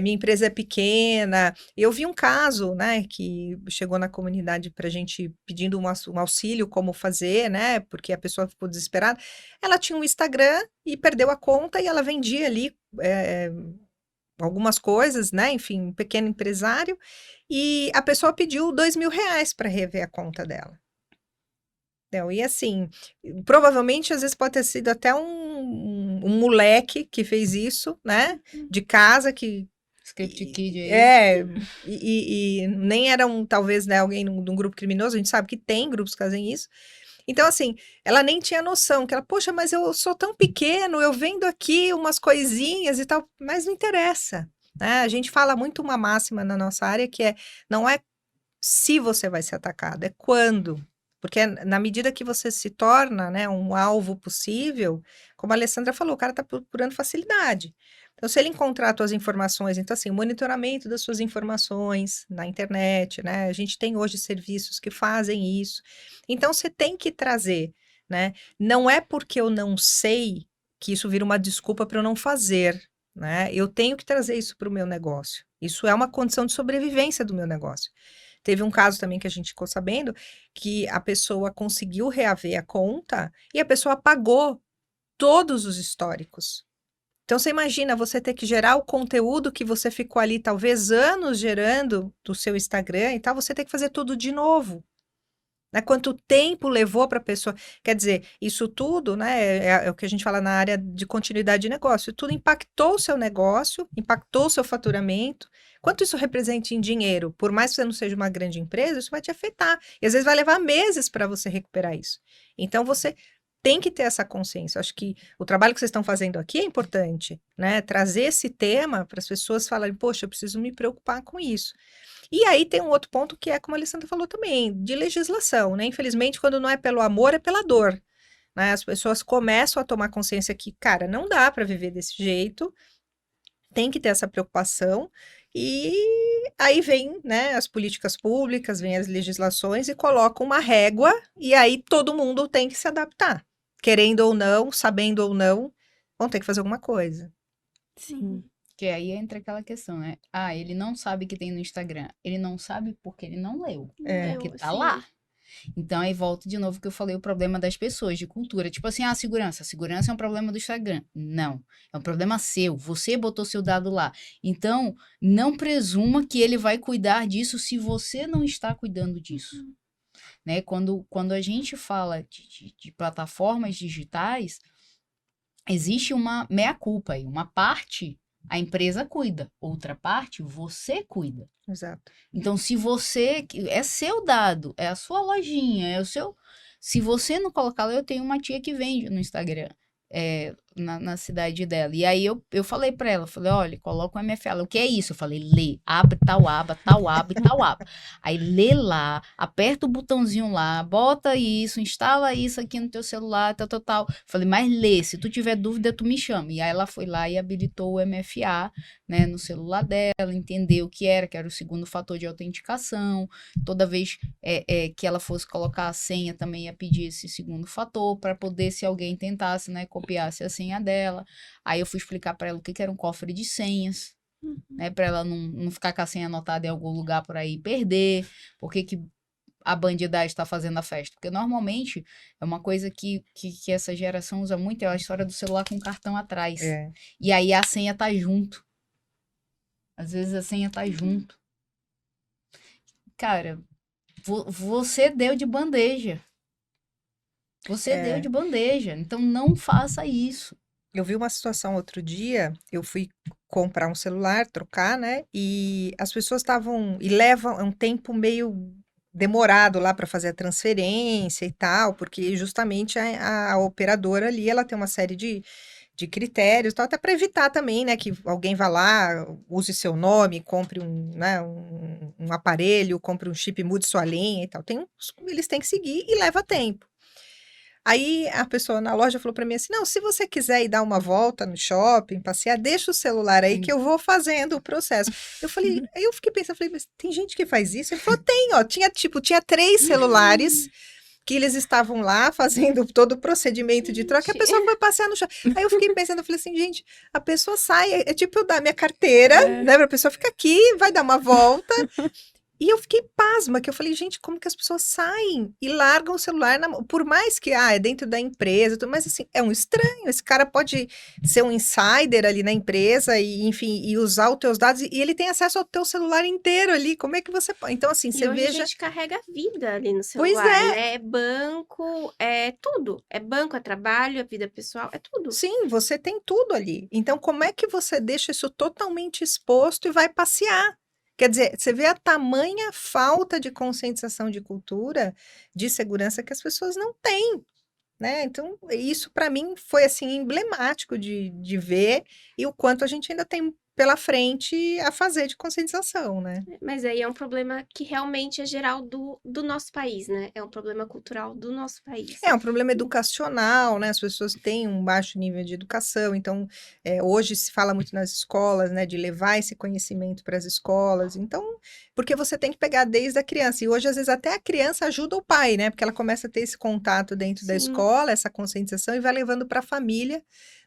minha empresa é pequena. Eu vi um caso, né, que chegou na comunidade para a gente pedindo um auxílio, como fazer, né, porque a pessoa ficou desesperada. Ela tinha um Instagram e perdeu a conta e ela vendia ali algumas coisas, né, enfim, um pequeno empresário, e a pessoa pediu R$ 2.000 para rever a conta dela. E assim, provavelmente às vezes pode ter sido até um moleque que fez isso, né? De casa, que. Script Kid aí. E nem era talvez, né, alguém de um grupo criminoso, a gente sabe que tem grupos que fazem isso. Então, assim, ela nem tinha noção, que ela, poxa, mas eu sou tão pequeno, eu vendo aqui umas coisinhas e tal, mas não interessa, né? A gente fala muito uma máxima na nossa área que não é se você vai ser atacado, é quando. Porque na medida que você se torna, né, um alvo possível, como a Alessandra falou, o cara está procurando facilidade. Então, se ele encontrar as tuas informações, então, assim, o monitoramento das suas informações na internet, né? A gente tem hoje serviços que fazem isso. Então, você tem que trazer, né? Não é porque eu não sei que isso vira uma desculpa para eu não fazer, né? Eu tenho que trazer isso para o meu negócio. Isso é uma condição de sobrevivência do meu negócio. Teve um caso também que a gente ficou sabendo que a pessoa conseguiu reaver a conta e a pessoa apagou todos os históricos. Então, você imagina você ter que gerar o conteúdo que você ficou ali, talvez anos gerando do seu Instagram e tal, você tem que fazer tudo de novo. Né? Quanto tempo levou para a pessoa? Quer dizer, isso tudo, né, é o que a gente fala na área de continuidade de negócio. Tudo impactou o seu negócio, impactou o seu faturamento. Quanto isso representa em dinheiro? Por mais que você não seja uma grande empresa, isso vai te afetar. E às vezes vai levar meses para você recuperar isso. Então, você tem que ter essa consciência. Eu acho que o trabalho que vocês estão fazendo aqui é importante, né? Trazer esse tema para as pessoas falarem, poxa, eu preciso me preocupar com isso. E aí tem um outro ponto que é, como a Alessandra falou também, de legislação, né? Infelizmente, quando não é pelo amor, é pela dor. Né? As pessoas começam a tomar consciência que, cara, não dá para viver desse jeito, tem que ter essa preocupação, e aí vem, né, as políticas públicas, vem as legislações e colocam uma régua, e aí todo mundo tem que se adaptar. Querendo ou não, sabendo ou não, vão ter que fazer alguma coisa. Sim. Que aí entra aquela questão, né? Ele não sabe que tem no Instagram. Ele não sabe porque ele não leu. É. Porque tá lá. Então, aí volta de novo que eu falei o problema das pessoas, de cultura. Tipo assim, a segurança. A segurança é um problema do Instagram. Não. É um problema seu. Você botou seu dado lá. Então, não presuma que ele vai cuidar disso se você não está cuidando disso. Né? Quando a gente fala de plataformas digitais, existe uma meia-culpa aí. Uma parte a empresa cuida, outra parte você cuida. Exato. Então, se você. É seu dado, é a sua lojinha, é o seu. Se você não colocar lá, eu tenho uma tia que vende no Instagram, na cidade dela. E aí eu falei pra ela, falei, olha, coloca o MFA. Ela, o que é isso? Eu falei, lê, abre tal aba e tal aba. Aí lê lá, aperta o botãozinho lá, bota isso, instala isso aqui no teu celular, tal. Falei, mas lê, se tu tiver dúvida, tu me chama. E aí ela foi lá e habilitou o MFA, né, no celular dela, entendeu o que era o segundo fator de autenticação. Toda vez que ela fosse colocar a senha, também ia pedir esse segundo fator, para poder, se alguém tentasse, né, copiasse a senha dela. Aí eu fui explicar para ela o que era um cofre de senhas, né, para ela não ficar com a senha anotada em algum lugar por aí e perder. Por que a bandidagem está fazendo a festa? Porque normalmente é uma coisa que essa geração usa muito, é a história do celular com cartão atrás. E aí a senha tá junto. Às vezes a senha tá junto. Cara, você deu de bandeja. Você deu de bandeja. Então não faça isso. Eu vi uma situação outro dia, eu fui comprar um celular, trocar, né? E as pessoas estavam. E levam um tempo meio demorado lá para fazer a transferência e tal, porque justamente a operadora ali, ela tem uma série de critérios, tal, até para evitar também, né, que alguém vá lá, use seu nome, compre um aparelho, compre um chip, mude sua linha e tal. Eles têm que seguir e leva tempo. Aí a pessoa na loja falou para mim assim: não, se você quiser ir dar uma volta no shopping, passear, deixa o celular aí que eu vou fazendo o processo. Aí eu fiquei pensando, falei, mas tem gente que faz isso? Ele falou, tem, ó, tinha 3 celulares que eles estavam lá fazendo todo o procedimento de troca, e a pessoa foi passear no shopping. Aí eu fiquei pensando, eu falei assim, gente, a pessoa sai, é tipo eu dar minha carteira, né, pra pessoa ficar aqui, vai dar uma volta. E eu fiquei pasma, que eu falei, gente, como que as pessoas saem e largam o celular na mão? Por mais que, é dentro da empresa, mas assim, é um estranho. Esse cara pode ser um insider ali na empresa e, enfim, e usar os teus dados, e ele tem acesso ao teu celular inteiro ali. Como é que você pode? Então, assim, você hoje veja. a gente carrega a vida ali no Pois celular, né? É banco, é tudo. É banco, é trabalho, é vida pessoal, é tudo. Sim, você tem tudo ali. Então, como é que você deixa isso totalmente exposto e vai passear? Quer dizer, você vê a tamanha falta de conscientização de cultura, de segurança que as pessoas não têm, né? Então, isso para mim foi assim emblemático de ver e o quanto a gente ainda tem pela frente a fazer de conscientização, né? Mas aí é um problema que realmente é geral do nosso país, né? É um problema cultural do nosso país. É um problema educacional, né? As pessoas têm um baixo nível de educação, então hoje se fala muito nas escolas, né? De levar esse conhecimento para as escolas. Então, porque você tem que pegar desde a criança. E hoje, às vezes, até a criança ajuda o pai, né? Porque ela começa a ter esse contato dentro da Sim. escola, essa conscientização, e vai levando para a família,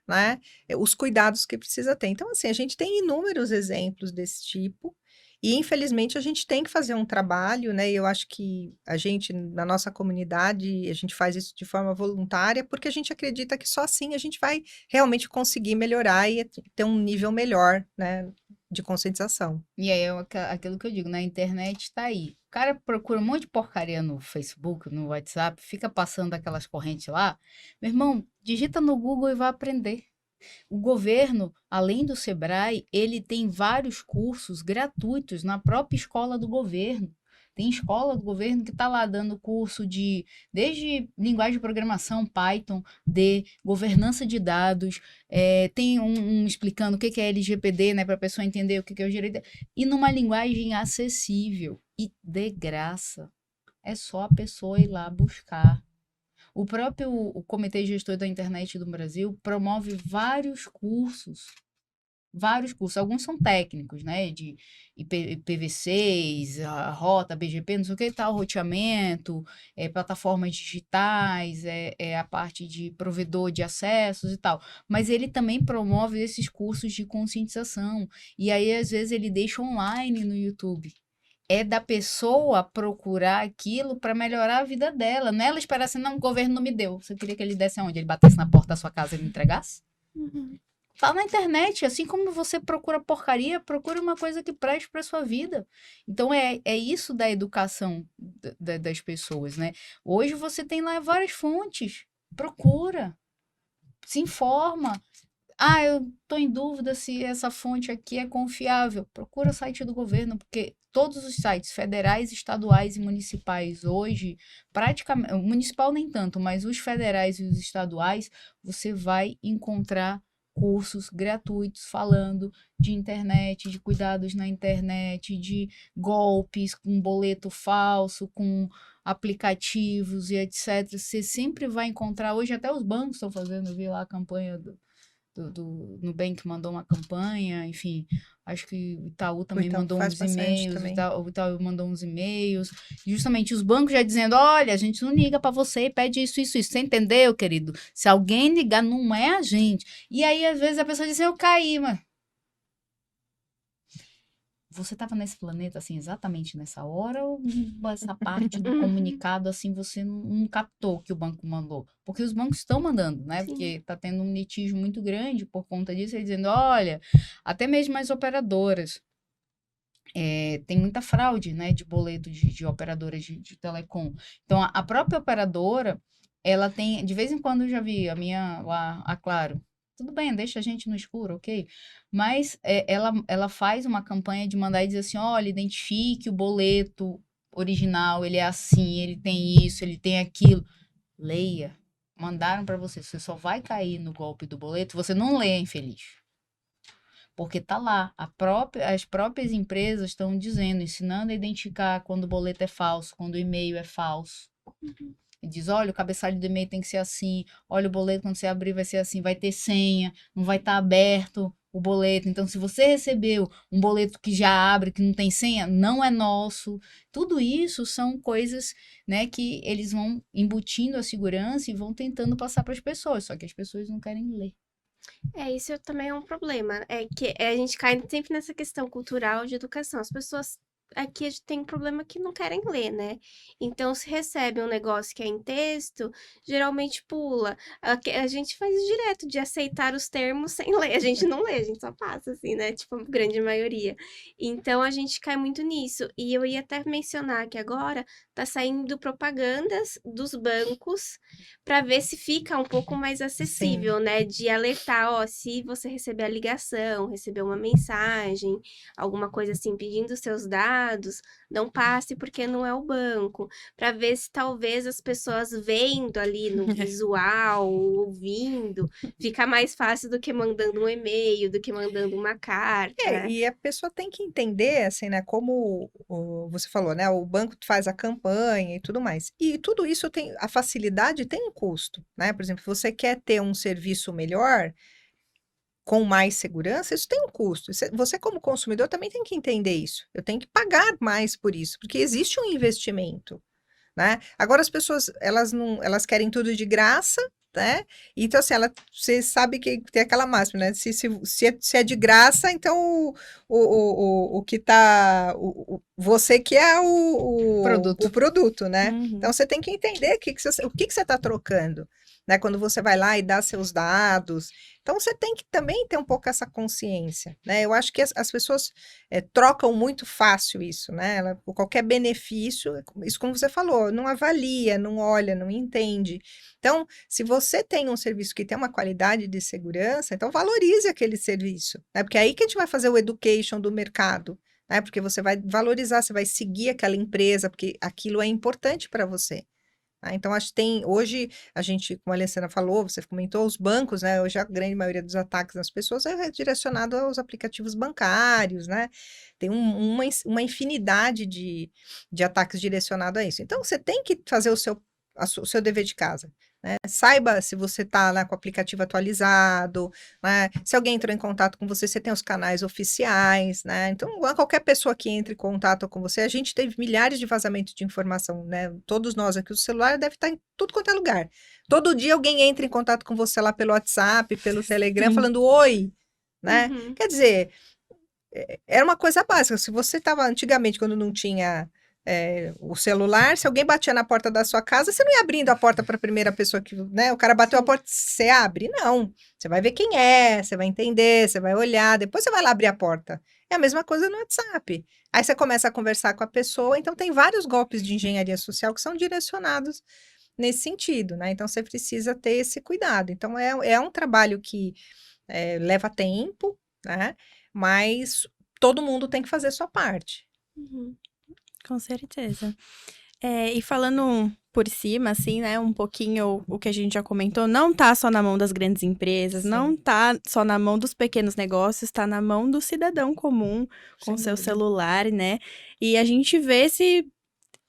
né? Os cuidados que precisa ter. Então, assim, a gente tem inúmeros exemplos desse tipo. E, infelizmente, a gente tem que fazer um trabalho, né? E eu acho que a gente, na nossa comunidade, a gente faz isso de forma voluntária, porque a gente acredita que só assim a gente vai realmente conseguir melhorar e ter um nível melhor, né, de conscientização. E aí aquilo que eu digo, na internet tá aí. O cara procura um monte de porcaria no Facebook, no WhatsApp, fica passando aquelas correntes lá. Meu irmão, digita no Google e vai aprender. O governo, além do Sebrae, ele tem vários cursos gratuitos na própria escola do governo. Tem escola do governo que está lá dando curso desde linguagem de programação, Python, de governança de dados, tem um explicando o que é LGPD, né, para a pessoa entender o que é o direito, e numa linguagem acessível e de graça. É só a pessoa ir lá buscar. O Comitê Gestor da Internet do Brasil promove vários cursos. Alguns são técnicos, né? De IPv6, a rota, BGP, não sei o que tal, roteamento, plataformas digitais, a parte de provedor de acessos e tal. Mas ele também promove esses cursos de conscientização. E aí, às vezes, ele deixa online no YouTube. É da pessoa procurar aquilo para melhorar a vida dela. Não é ela esperar assim, não, o governo não me deu. Você queria que ele desse aonde? Ele batesse na porta da sua casa e ele entregasse? Uhum. Tá na internet, assim como você procura porcaria, procura uma coisa que preste para sua vida. Então é isso da educação das pessoas, né? Hoje você tem lá várias fontes. Procura, se informa. Ah, eu tô em dúvida se essa fonte aqui é confiável. Procura o site do governo, porque todos os sites federais, estaduais e municipais hoje, praticamente, o municipal nem tanto, mas os federais e os estaduais, você vai encontrar cursos gratuitos falando de internet, de cuidados na internet, de golpes com boleto falso, com aplicativos e etc. Você sempre vai encontrar, hoje até os bancos estão fazendo, eu vi lá a campanha do Nubank mandou uma campanha, enfim, acho que o Itaú também Itaú mandou faz uns bastante e-mails, também. O Itaú mandou uns e-mails, justamente os bancos já dizendo, olha, a gente não liga para você e pede isso, isso, isso, você entendeu, querido? Se alguém ligar, não é a gente. E aí, às vezes, a pessoa diz, eu caí, mas você estava nesse planeta, assim, exatamente nessa hora, ou essa parte do comunicado, assim, você não captou que o banco mandou? Porque os bancos estão mandando, né? Sim. Porque está tendo um litígio muito grande por conta disso, e dizendo, olha, até mesmo as operadoras, tem muita fraude, né, de boleto de operadoras de telecom. Então, a própria operadora, ela tem, de vez em quando eu já vi, a minha lá, a Claro, tudo bem, deixa a gente no escuro, ok? Mas ela faz uma campanha de mandar e dizer assim, olha, identifique o boleto original, ele é assim, ele tem isso, ele tem aquilo. Leia. Mandaram para você, você só vai cair no golpe do boleto, você não lê, infeliz. Porque tá lá, as próprias empresas estão dizendo, ensinando a identificar quando o boleto é falso, quando o e-mail é falso. Uhum. E diz, olha, o cabeçalho do e-mail tem que ser assim, olha, o boleto quando você abrir vai ser assim, vai ter senha, não vai estar aberto o boleto. Então, se você recebeu um boleto que já abre, que não tem senha, não é nosso. Tudo isso são coisas, né, que eles vão embutindo a segurança e vão tentando passar para as pessoas, só que as pessoas não querem ler. Isso também é um problema. É que a gente cai sempre nessa questão cultural de educação. As pessoas aqui a gente tem um problema que não querem ler, né? Então, se recebe um negócio que é em texto, geralmente pula. A gente faz isso direto de aceitar os termos sem ler. A gente não lê, a gente só passa, assim, né? Tipo, a grande maioria. Então, a gente cai muito nisso. E eu ia até mencionar que agora tá saindo propagandas dos bancos para ver se fica um pouco mais acessível, né? De alertar, ó, se você receber a ligação, receber uma mensagem, alguma coisa assim, pedindo seus dados, não passe porque não é o banco, para ver se talvez as pessoas vendo ali no visual, ouvindo, fica mais fácil do que mandando um e-mail, do que mandando uma carta, né? E a pessoa tem que entender, assim, né, como você falou, né, o banco faz a campanha e tudo mais. E tudo isso tem, a facilidade tem um custo, né? Por exemplo, você quer ter um serviço melhor, com mais segurança, isso tem um custo. Você, como consumidor, também tem que entender isso. Eu tenho que pagar mais por isso, porque existe um investimento, né? Agora as pessoas, elas não, elas querem tudo de graça, né? Então, assim, você sabe que tem aquela máxima, né? Se é de graça, então o que tá, você que é Produto. o produto, né? Uhum. Então, você tem que entender o que você está trocando, né? Quando você vai lá e dá seus dados. Então, você tem que também ter um pouco essa consciência, né? Eu acho que as pessoas trocam muito fácil isso, né? Qualquer benefício, isso como você falou, não avalia, não olha, não entende. Então, se você tem um serviço que tem uma qualidade de segurança, então valorize aquele serviço, né? Porque é aí que a gente vai fazer o education do mercado, né? Porque você vai valorizar, você vai seguir aquela empresa, porque aquilo é importante para você. Então, acho que hoje, a gente, como a Alessandra falou, você comentou, os bancos, né? Hoje a grande maioria dos ataques das pessoas é direcionado aos aplicativos bancários, né? Tem uma infinidade de ataques direcionados a isso. Então, você tem que fazer o seu dever de casa, né? Saiba se você está lá com o aplicativo atualizado, né? Se alguém entrou em contato com você, você tem os canais oficiais, né? Então, qualquer pessoa que entre em contato com você, a gente teve milhares de vazamentos de informação, né? Todos nós aqui, o celular deve estar em tudo quanto é lugar. Todo dia alguém entra em contato com você lá pelo WhatsApp, pelo Telegram, Sim. falando oi, né? Uhum. Quer dizer, era uma coisa básica. Se você estava antigamente, quando não tinha o celular, se alguém batia na porta da sua casa, você não ia abrindo a porta para a primeira pessoa que, né? O cara bateu a porta, você abre? Não. Você vai ver quem é, você vai entender, você vai olhar, depois você vai lá abrir a porta. É a mesma coisa no WhatsApp. Aí você começa a conversar com a pessoa, então tem vários golpes de engenharia social que são direcionados nesse sentido, né? Então você precisa ter esse cuidado. Então é um trabalho que leva tempo, né? Mas todo mundo tem que fazer sua parte. Uhum. Com certeza. E falando por cima, assim, né, um pouquinho o que a gente já comentou, não tá só na mão das grandes empresas, não Sim. tá só na mão dos pequenos negócios, tá na mão do cidadão comum, com Sem seu dúvida. celular, né? E a gente vê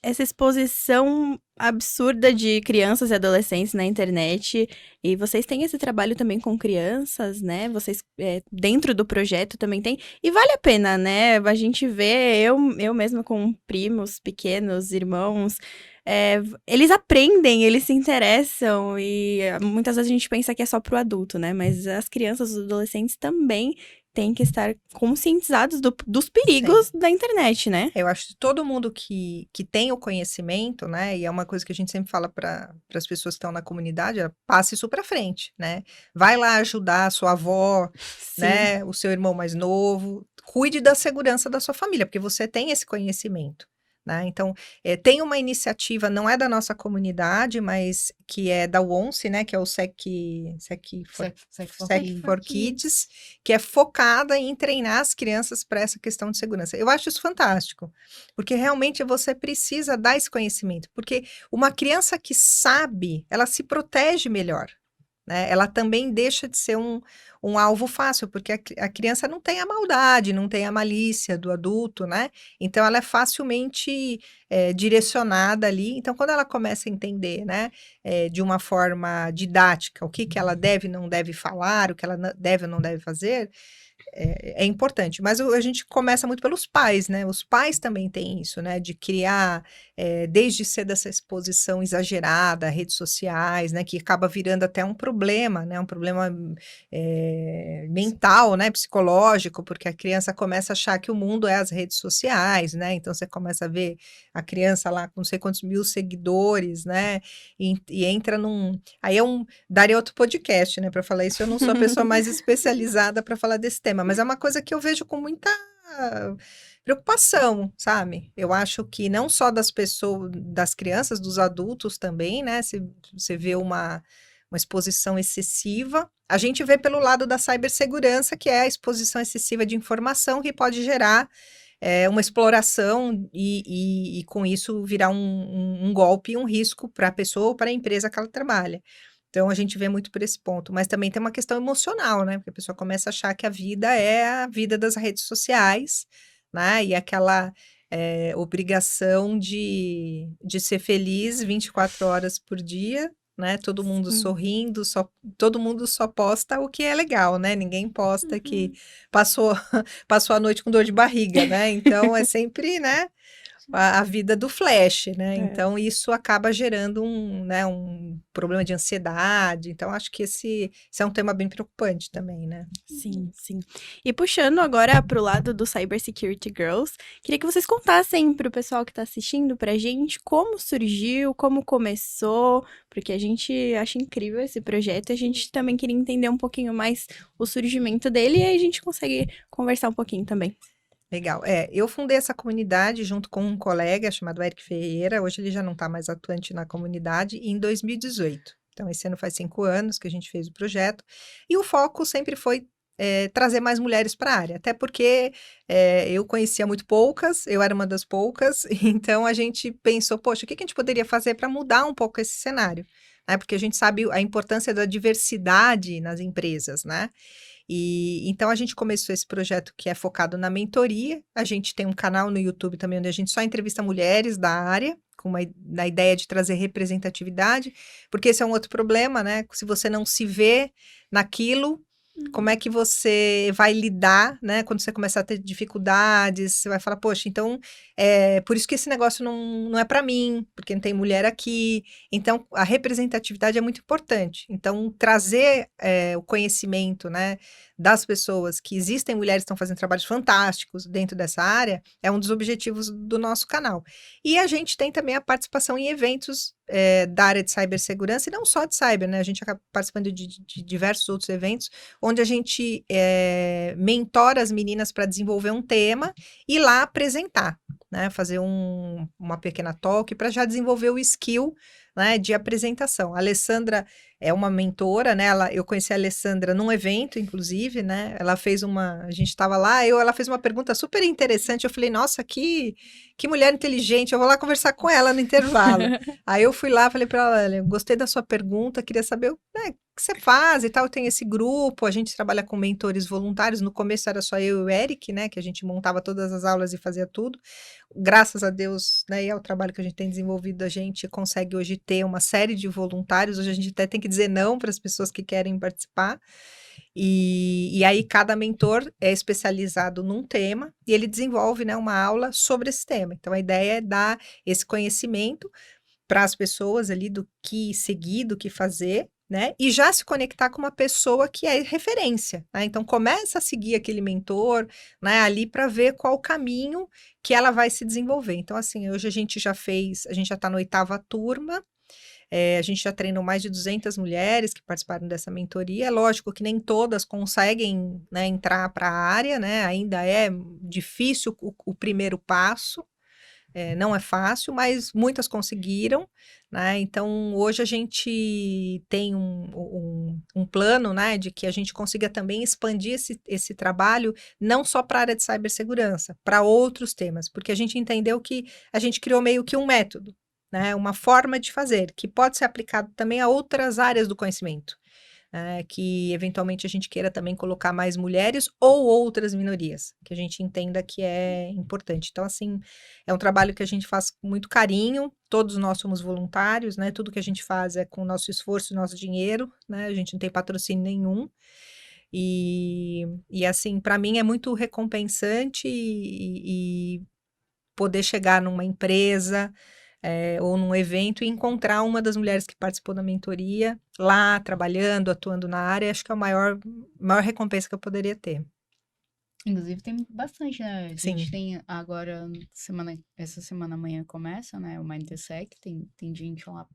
essa exposição absurda de crianças e adolescentes na internet. E vocês têm esse trabalho também com crianças, né? Vocês, dentro do projeto também tem. E vale a pena, né? A gente vê, eu mesma com primos pequenos, irmãos, eles aprendem, eles se interessam. E muitas vezes a gente pensa que é só pro adulto, né? Mas as crianças, os adolescentes também têm que estar conscientizados dos perigos da internet, né? Eu acho que todo mundo que tem o conhecimento, né, e é uma coisa que a gente sempre fala para as pessoas que estão na comunidade, passe isso para frente, né? Vai lá ajudar a sua avó, Sim. né, o seu irmão mais novo, cuide da segurança da sua família, porque você tem esse conhecimento, né? Então, tem uma iniciativa, não é da nossa comunidade, mas que é da UONCE, né, que é o Sec for Kids, que é focada em treinar as crianças para essa questão de segurança. Eu acho isso fantástico, porque realmente você precisa dar esse conhecimento, porque uma criança que sabe, ela se protege melhor, né? Ela também deixa de ser um alvo fácil, porque a criança não tem a maldade, não tem a malícia do adulto, né? Então ela é facilmente direcionada ali. Então, quando ela começa a entender, né, de uma forma didática, o que ela deve e não deve falar, o que ela deve ou não deve fazer, é importante. Mas a gente começa muito pelos pais, né? Os pais também têm isso, né? De criar, desde cedo essa exposição exagerada a redes sociais, né? Que acaba virando até um problema, né? Um problema mental, né? Psicológico, porque a criança começa a achar que o mundo é as redes sociais, né? Então você começa a ver a criança lá com não sei quantos mil seguidores, né? E entra num. Aí daria outro podcast, né? Para falar isso, eu não sou a pessoa mais especializada para falar desse tema, mas é uma coisa que eu vejo com muita preocupação, sabe? Eu acho que não só das pessoas, das crianças, dos adultos também, né? Se você vê uma exposição excessiva, a gente vê pelo lado da cibersegurança, que é a exposição excessiva de informação que pode gerar uma exploração e com isso virar um golpe e um risco para a pessoa ou para a empresa que ela trabalha. Então, a gente vê muito por esse ponto. Mas também tem uma questão emocional, né? Porque a pessoa começa a achar que a vida é a vida das redes sociais, né? E aquela obrigação de ser feliz 24 horas por dia, né? Todo mundo Sim. sorrindo, todo mundo só posta o que é legal, né? Ninguém posta que passou a noite com dor de barriga, né? Então, é sempre, né? A vida do flash, né? Então, isso acaba gerando um problema de ansiedade. Então, acho que esse é um tema bem preocupante também, né? Sim, sim. E puxando agora pro lado do Cybersecurity Girls, queria que vocês contassem pro pessoal que tá assistindo pra gente como surgiu, como começou, porque a gente acha incrível esse projeto e a gente também queria entender um pouquinho mais o surgimento dele e aí a gente consegue conversar um pouquinho também. Legal. Eu fundei essa comunidade junto com um colega chamado Eric Ferreira. Hoje ele já não está mais atuante na comunidade, em 2018. Então, esse ano faz 5 anos que a gente fez o projeto. E o foco sempre foi trazer mais mulheres para a área. Até porque eu conhecia muito poucas, eu era uma das poucas. Então, a gente pensou, poxa, o que a gente poderia fazer para mudar um pouco esse cenário? Né? Porque a gente sabe a importância da diversidade nas empresas, né? E então a gente começou esse projeto que é focado na mentoria. A gente tem um canal no YouTube também onde a gente só entrevista mulheres da área, na ideia de trazer representatividade, porque esse é um outro problema, né? Se você não se vê naquilo, Como é que você vai lidar, né? Quando você começar a ter dificuldades, você vai falar, poxa, então, por isso que esse negócio não é para mim, porque não tem mulher aqui. Então, a representatividade é muito importante. Então, trazer o conhecimento, né, das pessoas que existem mulheres que estão fazendo trabalhos fantásticos dentro dessa área é um dos objetivos do nosso canal. E a gente tem também a participação em eventos da área de cibersegurança, e não só de cyber, né? A gente acaba participando de diversos outros eventos, onde a gente mentora as meninas para desenvolver um tema e lá apresentar, né? Fazer uma pequena talk para já desenvolver o skill, né, de apresentação. A Alessandra é uma mentora, né? Eu conheci a Alessandra num evento, inclusive, né? A gente estava lá, ela fez uma pergunta super interessante. Eu falei, nossa, que mulher inteligente, eu vou lá conversar com ela no intervalo. Aí eu fui lá, falei para ela, olha, gostei da sua pergunta, queria saber o que você faz e tal. Tem esse grupo, a gente trabalha com mentores voluntários. No começo era só eu e o Eric, né? Que a gente montava todas as aulas e fazia tudo. Graças a Deus, né, e ao trabalho que a gente tem desenvolvido, a gente consegue hoje ter uma série de voluntários. Hoje a gente até tem que dizer não para as pessoas que querem participar. E aí cada mentor é especializado num tema e ele desenvolve, né, uma aula sobre esse tema. Então a ideia é dar esse conhecimento para as pessoas ali do que seguir, do que fazer, né? E já se conectar com uma pessoa que é referência, né? Então começa a seguir aquele mentor, né, ali para ver qual o caminho que ela vai se desenvolver. Então, assim, hoje a gente já está na 8ª turma, a gente já treinou mais de 200 mulheres que participaram dessa mentoria. É lógico que nem todas conseguem, né, entrar para a área, né? Ainda é difícil o primeiro passo. Não é fácil, mas muitas conseguiram, né? Então, hoje a gente tem um plano, né, de que a gente consiga também expandir esse trabalho não só para a área de cibersegurança, para outros temas, porque a gente entendeu que a gente criou meio que um método, né, uma forma de fazer, que pode ser aplicado também a outras áreas do conhecimento. Que eventualmente a gente queira também colocar mais mulheres ou outras minorias, que a gente entenda que é importante. Então, assim, é um trabalho que a gente faz com muito carinho, todos nós somos voluntários, né? Tudo que a gente faz é com o nosso esforço e nosso dinheiro, né? A gente não tem patrocínio nenhum. E assim, para mim é muito recompensante e poder chegar numa empresa ou num evento e encontrar uma das mulheres que participou da mentoria lá, trabalhando, atuando na área, acho que é a maior recompensa que eu poderia ter. Inclusive tem bastante, né? A Sim. gente tem agora, essa semana amanhã começa, né? O Mindsec, tem gente lá,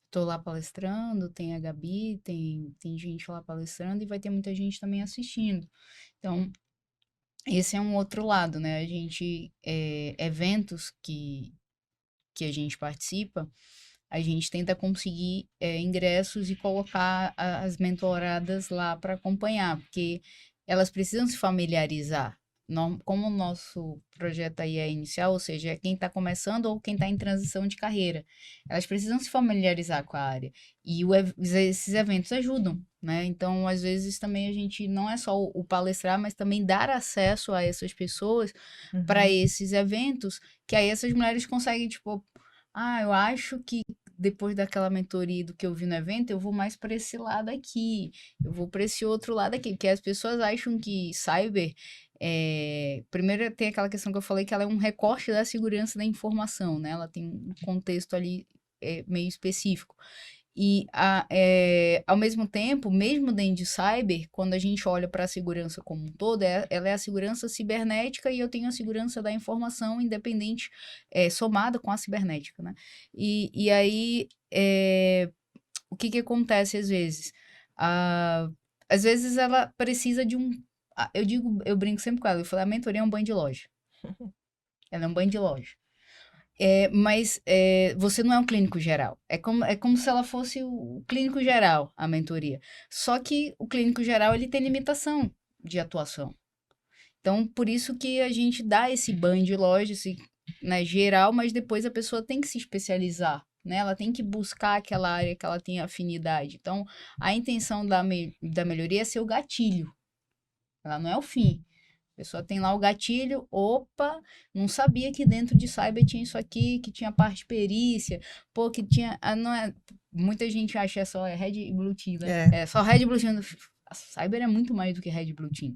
tô lá palestrando, tem a Gabi, tem gente lá palestrando e vai ter muita gente também assistindo. Então, esse é um outro lado, né? A gente, eventos que a gente participa, a gente tenta conseguir ingressos e colocar as mentoradas lá para acompanhar, porque elas precisam se familiarizar. Como o nosso projeto aí é inicial, ou seja, é quem está começando ou quem está em transição de carreira, elas precisam se familiarizar com a área. E esses eventos ajudam, né? Então, às vezes também a gente não é só o palestrar, mas também dar acesso a essas pessoas para esses eventos, que aí essas mulheres conseguem, tipo, eu acho que depois daquela mentoria do que eu vi no evento, eu vou mais para esse lado aqui, eu vou para esse outro lado aqui, porque as pessoas acham que cyber, primeiro tem aquela questão que eu falei, que ela é um recorte da segurança da informação, né? Ela tem um contexto ali meio específico. E, ao mesmo tempo, mesmo dentro de cyber, quando a gente olha para a segurança como um todo, ela é a segurança cibernética e eu tenho a segurança da informação independente, somada com a cibernética, né? E aí, o que acontece às vezes? Às vezes ela precisa de eu brinco sempre com ela, eu falo, a mentoria é um banho de loja. Ela é um banho de loja. Mas você não é um clínico geral. É como se ela fosse o clínico geral, a mentoria. Só que o clínico geral, ele tem limitação de atuação. Então, por isso que a gente dá esse banho de loja, né, geral, mas depois a pessoa tem que se especializar, né? Ela tem que buscar aquela área que ela tem afinidade. Então, a intenção da melhoria é ser o gatilho. Ela não é o fim. A pessoa tem lá o gatilho, opa, não sabia que dentro de cyber tinha isso aqui, que tinha parte de perícia, que tinha, não é, muita gente acha só Red e Blue Team, né? É só Red e Blue Team, a cyber é muito mais do que Red Blue Team.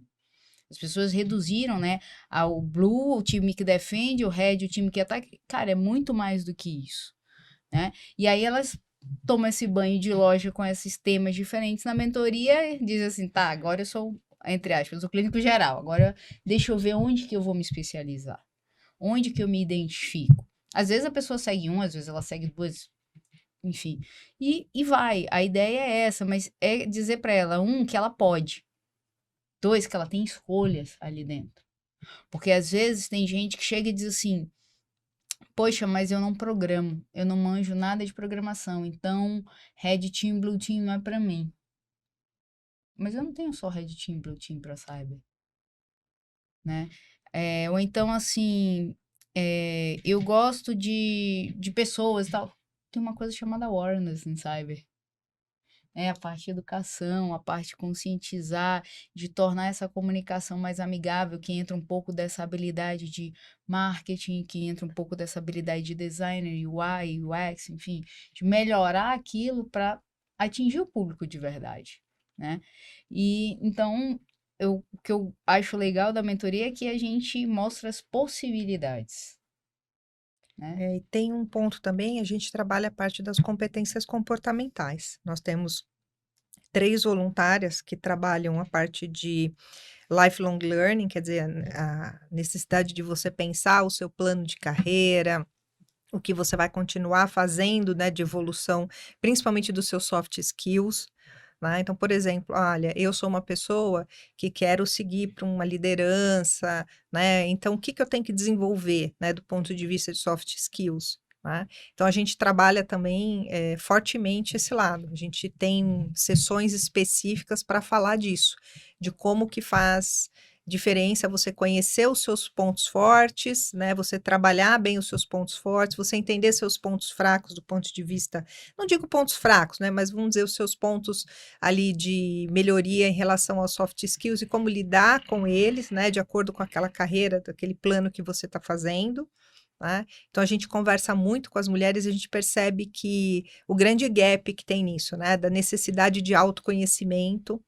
As pessoas reduziram, né, ao Blue, o time que defende, o Red, o time que ataca. Cara, é muito mais do que isso, né? E aí elas tomam esse banho de loja com esses temas diferentes na mentoria e dizem assim, tá, agora eu sou, entre aspas, o clínico geral. Agora deixa eu ver onde que eu vou me especializar. Onde que eu me identifico. Às vezes a pessoa segue um, às vezes ela segue duas, enfim. E vai. A ideia é essa, mas é dizer pra ela, que ela pode. 2, que ela tem escolhas ali dentro. Porque às vezes tem gente que chega e diz assim, poxa, mas eu não programo, eu não manjo nada de programação, então Red Team, Blue Team não é pra mim. Mas eu não tenho só Red Team, Blue Team pra cyber, né? Ou então, assim, eu gosto de pessoas e tal. Tem uma coisa chamada awareness em cyber. A parte de educação, a parte de conscientizar, de tornar essa comunicação mais amigável, que entra um pouco dessa habilidade de marketing, que entra um pouco dessa habilidade de designer, UI, UX, enfim, de melhorar aquilo para atingir o público de verdade, né? E então, o que eu acho legal da mentoria é que a gente mostra as possibilidades, né? E tem um ponto também, a gente trabalha a parte das competências comportamentais. Nós temos 3 voluntárias que trabalham a parte de lifelong learning, quer dizer, a necessidade de você pensar o seu plano de carreira, o que você vai continuar fazendo, né, de evolução, principalmente dos seus soft skills, né? Então, por exemplo, olha, eu sou uma pessoa que quero seguir para uma liderança, né? Então, o que que eu tenho que desenvolver, né, do ponto de vista de soft skills, né? Então, a gente trabalha também fortemente esse lado. A gente tem sessões específicas para falar disso, de como que faz diferença você conhecer os seus pontos fortes, né? Você trabalhar bem os seus pontos fortes, você entender seus pontos fracos do ponto de vista, não digo pontos fracos, né? Mas vamos dizer os seus pontos ali de melhoria em relação aos soft skills e como lidar com eles, né? De acordo com aquela carreira, daquele plano que você está fazendo. Né? Então a gente conversa muito com as mulheres e a gente percebe que o grande gap que tem nisso, né? Da necessidade de autoconhecimento,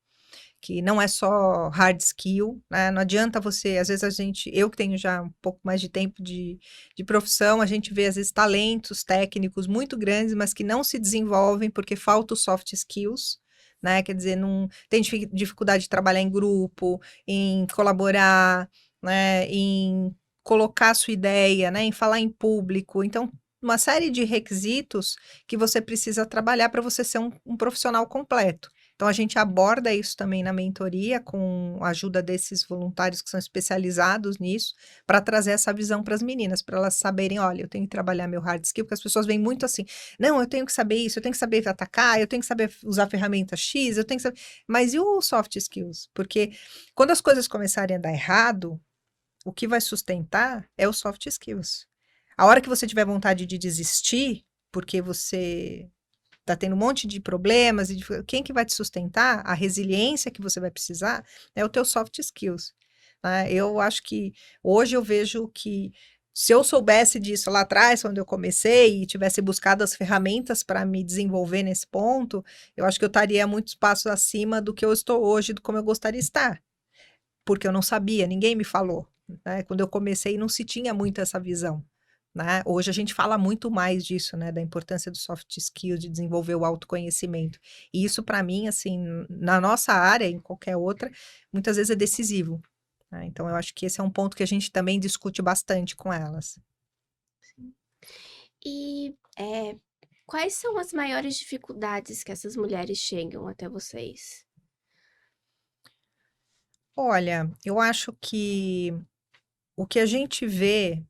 que não é só hard skill, né? Não adianta você, às vezes eu que tenho já um pouco mais de tempo de profissão, a gente vê às vezes talentos técnicos muito grandes, mas que não se desenvolvem porque falta os soft skills, né? Quer dizer, não tem dificuldade de trabalhar em grupo, em colaborar, né? Em colocar a sua ideia, né? Em falar em público. Então, uma série de requisitos que você precisa trabalhar para você ser um profissional completo. Então, a gente aborda isso também na mentoria, com a ajuda desses voluntários que são especializados nisso, para trazer essa visão para as meninas, para elas saberem, olha, eu tenho que trabalhar meu hard skill, porque as pessoas vêm muito assim, não, eu tenho que saber isso, eu tenho que saber atacar, eu tenho que saber usar a ferramenta X, eu tenho que saber... Mas e os soft skills? Porque quando as coisas começarem a dar errado, o que vai sustentar é os soft skills. A hora que você tiver vontade de desistir, porque você tá tendo um monte de problemas, quem que vai te sustentar? A resiliência que você vai precisar é o teu soft skills. Né? Eu acho que hoje eu vejo que se eu soubesse disso lá atrás, quando eu comecei, e tivesse buscado as ferramentas para me desenvolver nesse ponto, eu acho que eu estaria muitos passos acima do que eu estou hoje, do como eu gostaria de estar. Porque eu não sabia, ninguém me falou. Né? Quando eu comecei, não se tinha muito essa visão. Né? Hoje a gente fala muito mais disso, né? Da importância do soft skills, de desenvolver o autoconhecimento. E isso, para mim, assim, na nossa área, em qualquer outra, muitas vezes é decisivo. Né? Então, eu acho que esse é um ponto que a gente também discute bastante com elas. E quais são as maiores dificuldades que essas mulheres chegam até vocês? Olha, eu acho que o que a gente vê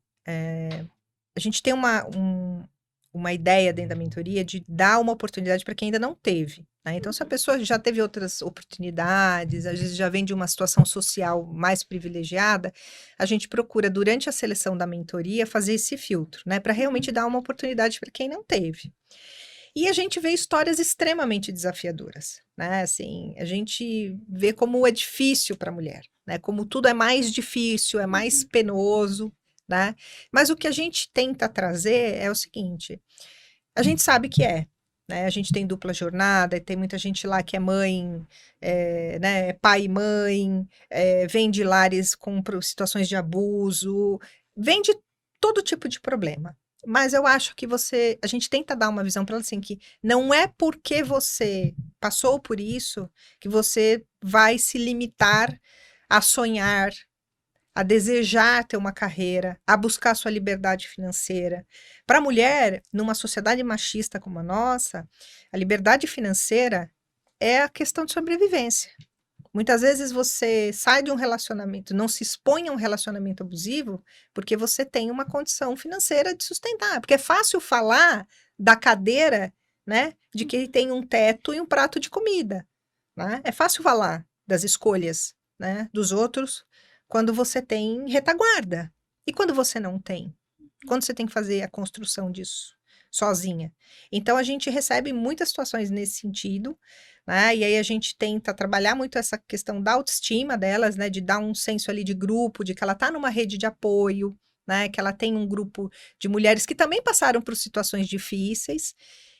a gente tem uma ideia dentro da mentoria de dar uma oportunidade para quem ainda não teve. Né? Então, se a pessoa já teve outras oportunidades, às vezes já vem de uma situação social mais privilegiada, a gente procura, durante a seleção da mentoria, fazer esse filtro, né? Para realmente dar uma oportunidade para quem não teve. E a gente vê histórias extremamente desafiadoras, né? Assim, a gente vê como é difícil para a mulher, né? Como tudo é mais difícil, é mais penoso, né? Mas o que a gente tenta trazer é o seguinte: a gente sabe que é, né? A gente tem dupla jornada, e tem muita gente lá que é mãe, né? É pai e mãe, vem de lares com situações de abuso, vem de todo tipo de problema. Mas eu acho que a gente tenta dar uma visão para ela assim, que não é porque você passou por isso que você vai se limitar a sonhar, a desejar ter uma carreira, a buscar sua liberdade financeira. Para a mulher, numa sociedade machista como a nossa, a liberdade financeira é a questão de sobrevivência. Muitas vezes você sai de um relacionamento, não se expõe a um relacionamento abusivo, porque você tem uma condição financeira de sustentar. Porque é fácil falar da cadeira, né, de que tem um teto e um prato de comida, né? É fácil falar das escolhas, né, dos outros quando você tem retaguarda. E quando você não tem? Quando você tem que fazer a construção disso sozinha. Então, a gente recebe muitas situações nesse sentido, né? E aí a gente tenta trabalhar muito essa questão da autoestima delas, né? De dar um senso ali de grupo, de que ela está numa rede de apoio, né? Que ela tem um grupo de mulheres que também passaram por situações difíceis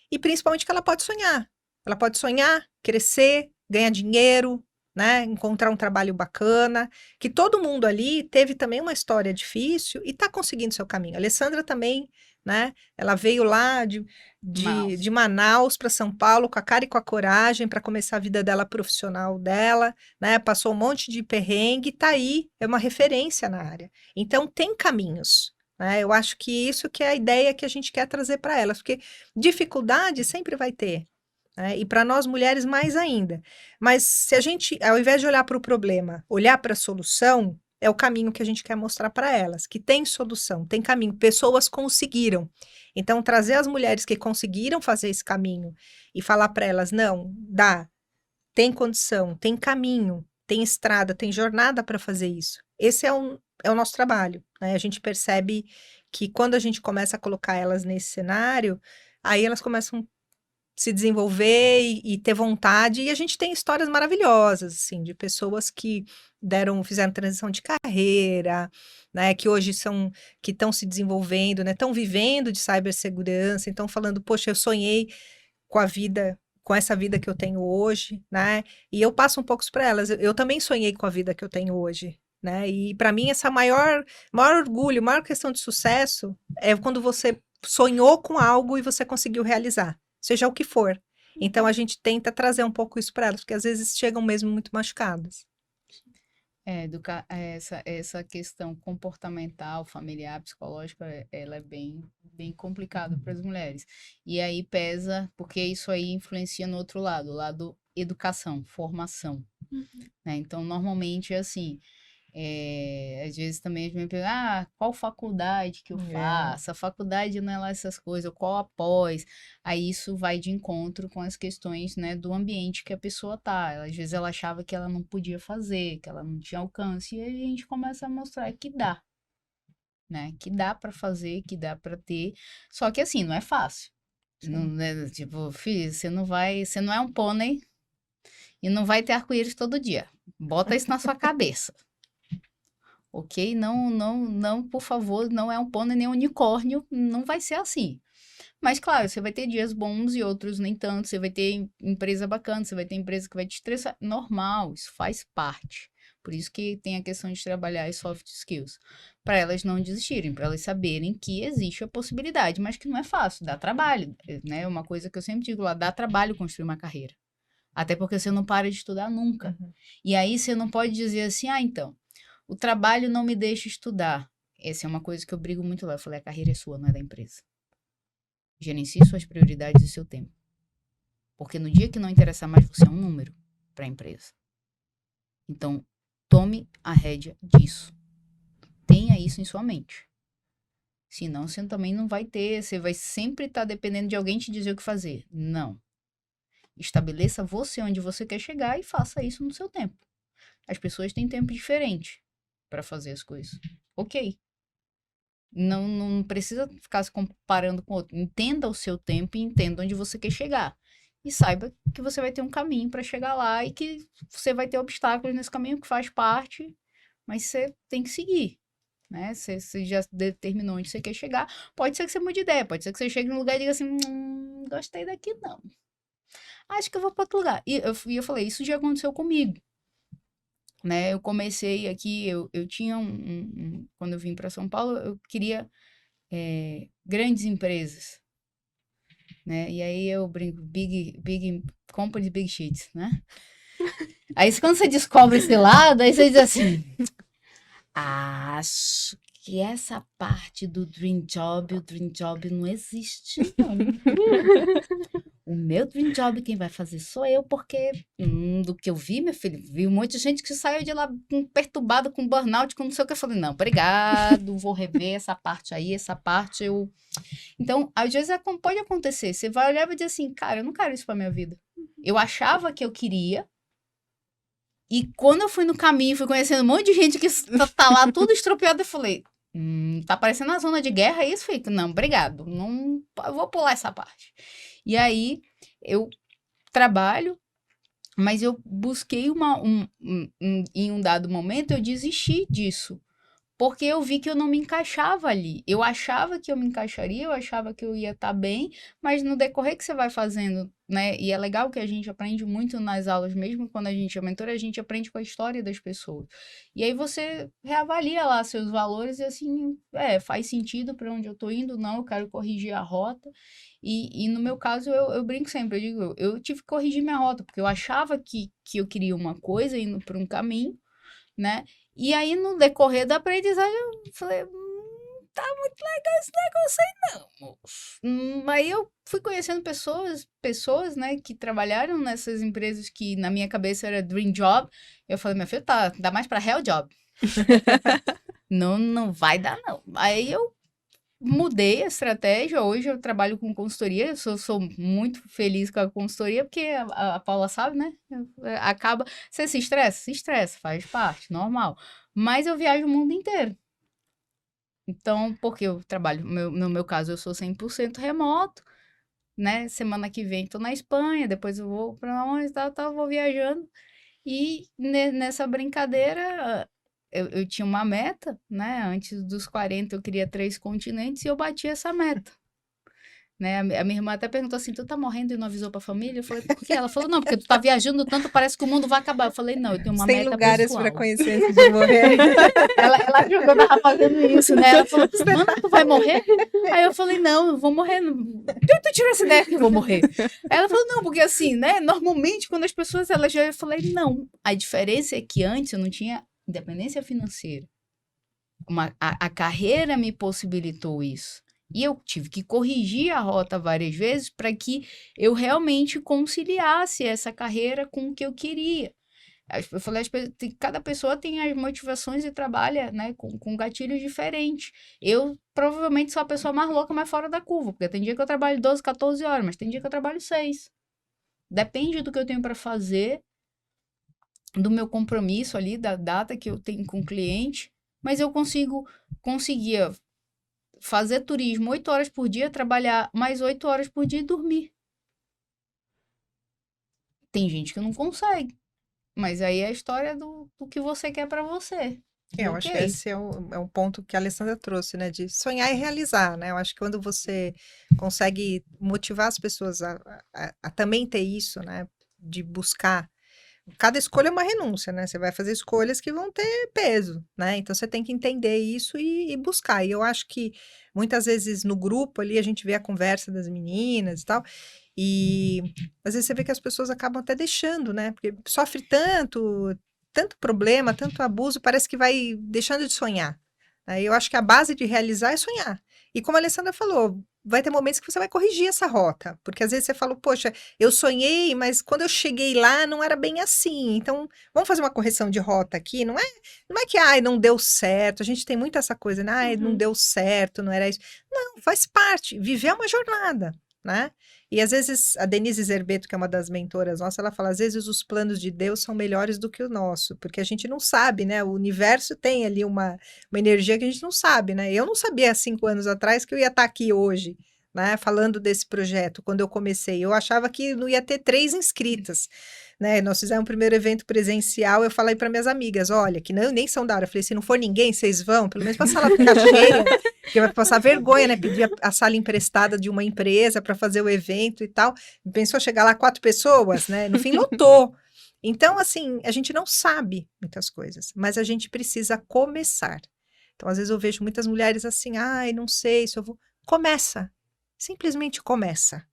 e principalmente que ela pode sonhar. Ela pode sonhar, crescer, ganhar dinheiro, né? Encontrar um trabalho bacana, que todo mundo ali teve também uma história difícil e está conseguindo seu caminho. A Alessandra também, né? Ela veio lá de Manaus para São Paulo com a cara e com a coragem para começar a vida dela profissional dela, né? Passou um monte de perrengue, tá aí, é uma referência na área. Então tem caminhos, né? Eu acho que isso que é a ideia que a gente quer trazer para elas, porque dificuldade sempre vai ter, né? E para nós mulheres mais ainda. Mas se a gente, ao invés de olhar para o problema, olhar para a solução, é o caminho que a gente quer mostrar para elas, que tem solução, tem caminho, pessoas conseguiram. Então, trazer as mulheres que conseguiram fazer esse caminho e falar para elas, não, dá, tem condição, tem caminho, tem estrada, tem jornada para fazer isso. Esse é o nosso trabalho, né? A gente percebe que quando a gente começa a colocar elas nesse cenário, aí elas começam se desenvolver e ter vontade. E a gente tem histórias maravilhosas, assim, de pessoas que fizeram transição de carreira, né, que hoje que estão se desenvolvendo, né, estão vivendo de cibersegurança, então falando, poxa, eu sonhei com a vida, com essa vida que eu tenho hoje, né, e eu passo um pouco isso para elas, eu também sonhei com a vida que eu tenho hoje, né, e para mim essa maior orgulho, maior questão de sucesso é quando você sonhou com algo e você conseguiu realizar, seja o que for. Então a gente tenta trazer um pouco isso para elas, porque às vezes chegam mesmo muito machucadas. Essa questão comportamental, familiar, psicológica, ela é bem complicada para as mulheres. E aí pesa, porque isso aí influencia no outro lado, o lado educação, formação, né? Então, normalmente é assim, às vezes também as meninas perguntam, qual faculdade que eu faço? A faculdade não é lá essas coisas, qual após? Aí isso vai de encontro com as questões, né, do ambiente que a pessoa tá. Às vezes ela achava que ela não podia fazer, que ela não tinha alcance, e aí a gente começa a mostrar que dá, né? Que dá para fazer, que dá para ter. Só que assim, não é fácil. Não, né, tipo, filho, você não é um pônei e não vai ter arco-íris todo dia. Bota isso na sua cabeça. Ok? Não, por favor, não é um pônei nem um unicórnio, não vai ser assim. Mas, claro, você vai ter dias bons e outros nem tanto, você vai ter empresa bacana, você vai ter empresa que vai te estressar. Normal, isso faz parte. Por isso que tem a questão de trabalhar as soft skills. Para elas não desistirem, para elas saberem que existe a possibilidade, mas que não é fácil, dá trabalho, né? Uma coisa que eu sempre digo lá, dá trabalho construir uma carreira. Até porque você não para de estudar nunca. E aí você não pode dizer assim, então, o trabalho não me deixa estudar. Essa é uma coisa que eu brigo muito lá. Eu falei, a carreira é sua, não é da empresa. Gerencie suas prioridades e seu tempo. Porque no dia que não interessar mais, você é um número para a empresa. Então, tome a rédea disso. Tenha isso em sua mente. Senão, você também não vai ter, você vai sempre estar dependendo de alguém te dizer o que fazer. Não. Estabeleça você onde você quer chegar e faça isso no seu tempo. As pessoas têm tempo diferente para fazer as coisas. Ok. Não precisa ficar se comparando com o outro. Entenda o seu tempo e entenda onde você quer chegar. E saiba que você vai ter um caminho para chegar lá e que você vai ter obstáculos nesse caminho que faz parte, mas você tem que seguir. né? Você já determinou onde você quer chegar. Pode ser que você mude de ideia, pode ser que você chegue num lugar e diga assim, gostei daqui não. Acho que eu vou para outro lugar. E eu falei, isso já aconteceu comigo, né? Eu comecei aqui, eu tinha quando eu vim para São Paulo, eu queria grandes empresas, né? E aí eu brinco, big company, big shit, né? Aí quando você descobre esse lado, aí você diz assim, acho que essa parte do o Dream Job não existe, não. O meu Dream Job quem vai fazer sou eu, porque do que eu vi, meu filho, vi um monte de gente que saiu de lá perturbada, com burnout, com não sei o que. Eu falei, não, obrigado, vou rever essa parte aí, essa parte eu... Então, às vezes pode acontecer, você vai olhar e vai dizer assim, cara, eu não quero isso pra minha vida. Eu achava que eu queria, e quando eu fui no caminho, fui conhecendo um monte de gente que tá lá tudo estropiado, eu falei, tá parecendo uma zona de guerra, é isso? Fica, não, obrigado, não, eu vou pular essa parte. E aí, eu trabalho, mas eu busquei em um dado momento, eu desisti disso. Porque eu vi que eu não me encaixava ali. Eu achava que eu me encaixaria, eu achava que eu ia estar bem, mas no decorrer que você vai fazendo, né? E é legal que a gente aprende muito nas aulas, mesmo quando a gente é mentora, a gente aprende com a história das pessoas. E aí você reavalia lá seus valores e assim, faz sentido para onde eu tô indo, não, eu quero corrigir a rota. E no meu caso, eu brinco sempre, eu digo, eu tive que corrigir minha rota, porque eu achava que eu queria uma coisa, indo para um caminho, né? E aí, no decorrer da aprendizagem, eu falei, tá muito legal esse negócio aí, não, moço. Aí eu fui conhecendo pessoas, né, que trabalharam nessas empresas que na minha cabeça era Dream Job. Eu falei, meu filho, dá mais pra Hell Job. Não vai dar, não. Aí eu mudei a estratégia, hoje eu trabalho com consultoria, eu sou muito feliz com a consultoria, porque a Paula sabe, né? Acaba, você se estressa, faz parte, normal. Mas eu viajo o mundo inteiro. Então, porque eu trabalho, no meu caso, eu sou 100% remoto, né? Semana que vem tô na Espanha, depois eu vou pra onde, vou viajando. E nessa brincadeira, eu tinha uma meta, né? Antes dos 40 eu queria 3 continentes e eu bati essa meta. Né? A minha irmã até perguntou assim, tu tá morrendo e não avisou pra família? Eu falei, por quê? Ela falou, não, porque tu tá viajando tanto, parece que o mundo vai acabar. Eu falei, não, eu tenho uma Tem meta lugares pessoal. para conhecer antes de morrer. Ela jogou, eu tava fazendo isso, né? Ela falou, mano, tu vai morrer? Aí eu falei, não, eu vou morrer. Tu tirou essa ideia que eu vou morrer? Aí ela falou, não, porque assim, né? Normalmente, quando as pessoas, elas já... Eu falei, não. A diferença é que antes eu não tinha independência financeira. A carreira me possibilitou isso. E eu tive que corrigir a rota várias vezes para que eu realmente conciliasse essa carreira com o que eu queria. Eu falei, cada pessoa tem as motivações e trabalha, né, com gatilhos diferentes. Eu provavelmente sou a pessoa mais louca, mais fora da curva, porque tem dia que eu trabalho 12, 14 horas, mas tem dia que eu trabalho 6. Depende do que eu tenho para fazer, do meu compromisso ali, da data que eu tenho com o cliente, mas eu conseguia fazer turismo 8 horas por dia, trabalhar mais 8 horas por dia e dormir. Tem gente que não consegue. Mas aí é a história do que você quer pra você. Eu acho que esse é um ponto que a Alessandra trouxe, né? De sonhar e realizar, né? Eu acho que quando você consegue motivar as pessoas a também ter isso, né? De buscar. Cada escolha é uma renúncia, né? Você vai fazer escolhas que vão ter peso, né? Então você tem que entender isso e buscar. E eu acho que muitas vezes no grupo ali a gente vê a conversa das meninas e tal. E às vezes você vê que as pessoas acabam até deixando, né? Porque sofre tanto problema, tanto abuso, parece que vai deixando de sonhar. Eu acho que a base de realizar é sonhar. E como a Alessandra falou, vai ter momentos que você vai corrigir essa rota, porque às vezes você fala, poxa, eu sonhei, mas quando eu cheguei lá não era bem assim. Então, vamos fazer uma correção de rota aqui. Não é que, não deu certo. A gente tem muito essa coisa, né? Não deu certo, não era isso. Não, faz parte. Viver é uma jornada, né? E às vezes, a Denise Zerbeto, que é uma das mentoras nossas, ela fala, às vezes os planos de Deus são melhores do que o nosso, porque a gente não sabe, né? O universo tem ali uma energia que a gente não sabe, né? Eu não sabia há 5 anos atrás que eu ia estar aqui hoje, né? Falando desse projeto, quando eu comecei. Eu achava que não ia ter 3 inscritas, né? Nós fizemos um primeiro evento presencial, eu falei para minhas amigas, olha, que não, nem são da área, eu falei, se não for ninguém, vocês vão, pelo menos para a sala ficar cheia, porque vai passar vergonha, né? Pedir a sala emprestada de uma empresa para fazer o evento e tal. Pensou chegar lá 4 pessoas, né? No fim, lotou. Então, assim, a gente não sabe muitas coisas, mas a gente precisa começar. Então, às vezes eu vejo muitas mulheres assim, ai, não sei se eu vou. Começa. Simplesmente começa.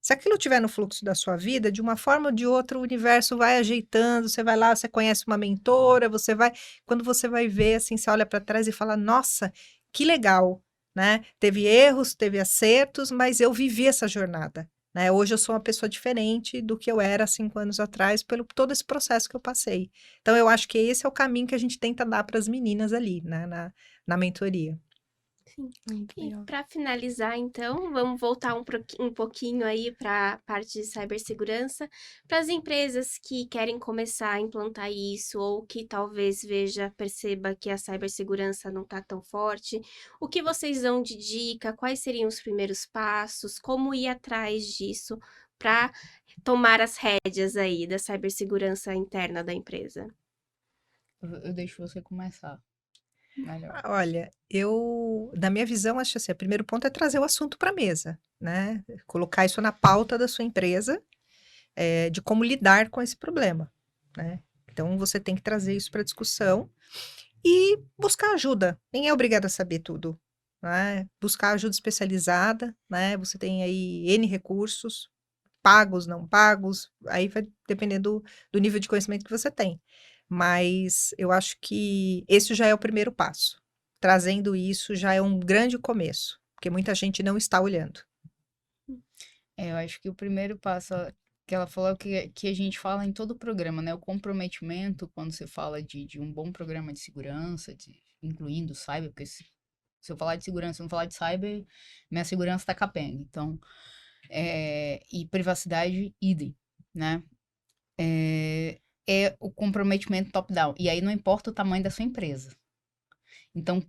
Se aquilo estiver no fluxo da sua vida, de uma forma ou de outra, o universo vai ajeitando, você vai lá, você conhece uma mentora, você vai, quando você vai ver, assim, você olha para trás e fala, nossa, que legal, né? Teve erros, teve acertos, mas eu vivi essa jornada, né? Hoje eu sou uma pessoa diferente do que eu era há 5 anos atrás, pelo todo esse processo que eu passei. Então, eu acho que esse é o caminho que a gente tenta dar para as meninas ali, né, na mentoria. Sim. Muito E legal. para finalizar, então, vamos voltar um pouquinho aí para a parte de cibersegurança, para as empresas que querem começar a implantar isso, ou que talvez perceba que a cibersegurança não está tão forte. O que vocês dão de dica? Quais seriam os primeiros passos? Como ir atrás disso para tomar as rédeas aí da cibersegurança interna da empresa? Eu deixo você começar. Melhor. Olha, na minha visão, acho assim, o primeiro ponto é trazer o assunto para a mesa, né? Colocar isso na pauta da sua empresa, de como lidar com esse problema, né? Então, você tem que trazer isso para discussão e buscar ajuda. Nem é obrigado a saber tudo, né? Buscar ajuda especializada, né? Você tem aí N recursos, pagos, não pagos, aí vai depender do nível de conhecimento que você tem. Mas eu acho que esse já é o primeiro passo. Trazendo isso já é um grande começo, porque muita gente não está olhando. Eu acho que o primeiro passo que ela falou que a gente fala em todo o programa, né? O comprometimento, quando você fala de um bom programa de segurança, incluindo cyber, porque se eu falar de segurança e não falar de cyber, minha segurança tá capenga. Então, e privacidade, idem, né? É o comprometimento top-down. E aí não importa o tamanho da sua empresa. Então,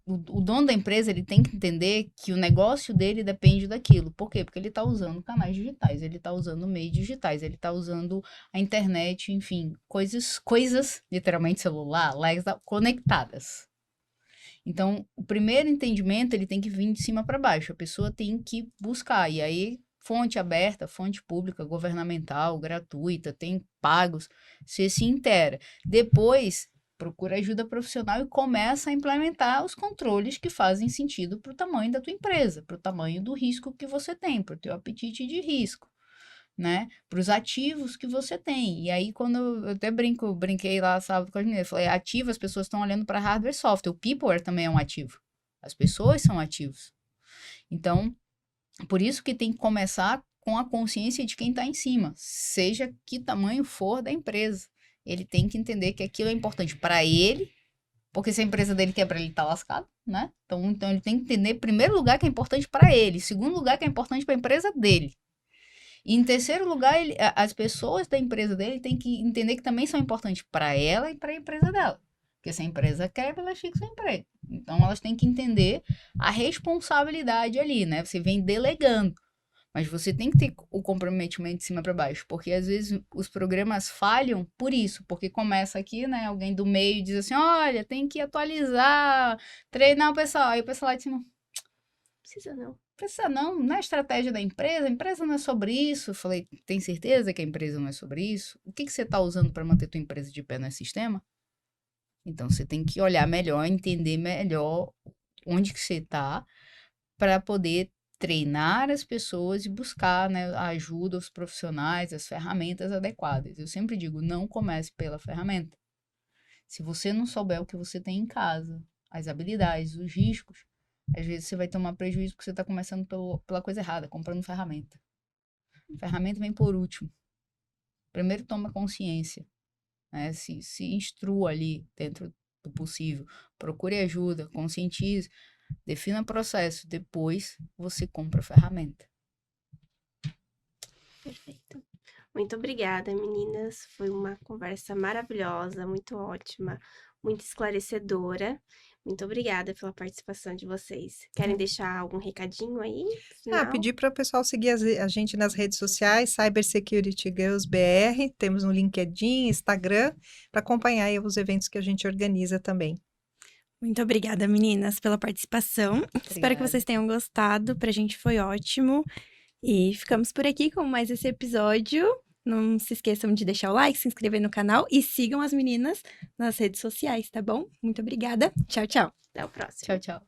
o dono da empresa, ele tem que entender que o negócio dele depende daquilo. Por quê? Porque ele está usando canais digitais, ele está usando meios digitais, ele está usando a internet, enfim, coisas, literalmente celular, Alexa, conectadas. Então, o primeiro entendimento, ele tem que vir de cima para baixo. A pessoa tem que buscar. E aí, fonte aberta, fonte pública, governamental, gratuita, tem pagos, você se inteira. Depois, procura ajuda profissional e começa a implementar os controles que fazem sentido para o tamanho da tua empresa, para o tamanho do risco que você tem, para o teu apetite de risco, né? Para os ativos que você tem. E aí, quando eu até brinquei lá sábado com as meninas, falei, ativo, as pessoas estão olhando para hardware e software. O peopleware também é um ativo. As pessoas são ativos. Então, por isso que tem que começar com a consciência de quem está em cima, seja que tamanho for da empresa. Ele tem que entender que aquilo é importante para ele, porque se a empresa dele quebra, ele tá lascado, né? Então ele tem que entender, em primeiro lugar, que é importante para ele, em segundo lugar, que é importante para a empresa dele. E em terceiro lugar, as pessoas da empresa dele têm que entender que também são importantes para ela e para a empresa dela. Porque se a empresa quebra, elas ficam sem emprego. Então elas têm que entender a responsabilidade ali, né? Você vem delegando. Mas você tem que ter o comprometimento de cima para baixo, porque às vezes os programas falham por isso, porque começa aqui, né, alguém do meio diz assim, olha, tem que atualizar, treinar o pessoal, aí o pessoal lá de cima, Precisa não. precisa não é estratégia da empresa, a empresa não é sobre isso. Eu falei, tem certeza que a empresa não é sobre isso? O que você está usando para manter tua empresa de pé nesse sistema? Então você tem que olhar melhor, entender melhor onde que você está, para poder treinar as pessoas e buscar, né, a ajuda, os profissionais, as ferramentas adequadas. Eu sempre digo, não comece pela ferramenta. Se você não souber o que você tem em casa, as habilidades, os riscos, às vezes você vai tomar prejuízo porque você está começando pela coisa errada, comprando ferramenta. Ferramenta vem por último. Primeiro toma consciência, né? Se instrua ali dentro do possível. Procure ajuda, conscientize. Defina o processo, depois você compra a ferramenta. Perfeito. Muito obrigada, meninas. Foi uma conversa maravilhosa, muito ótima, muito esclarecedora. Muito obrigada pela participação de vocês. Querem deixar algum recadinho aí? Final? Pedir para o pessoal seguir a gente nas redes sociais, Cyber Security Girls BR, temos no LinkedIn, Instagram, para acompanhar aí os eventos que a gente organiza também. Muito obrigada, meninas, pela participação. Espero que Obrigada. vocês tenham gostado. Pra gente foi ótimo. E ficamos por aqui com mais esse episódio. Não se esqueçam de deixar o like, se inscrever no canal e sigam as meninas nas redes sociais, tá bom? Muito obrigada. Tchau, tchau. Até o próximo. Tchau, tchau.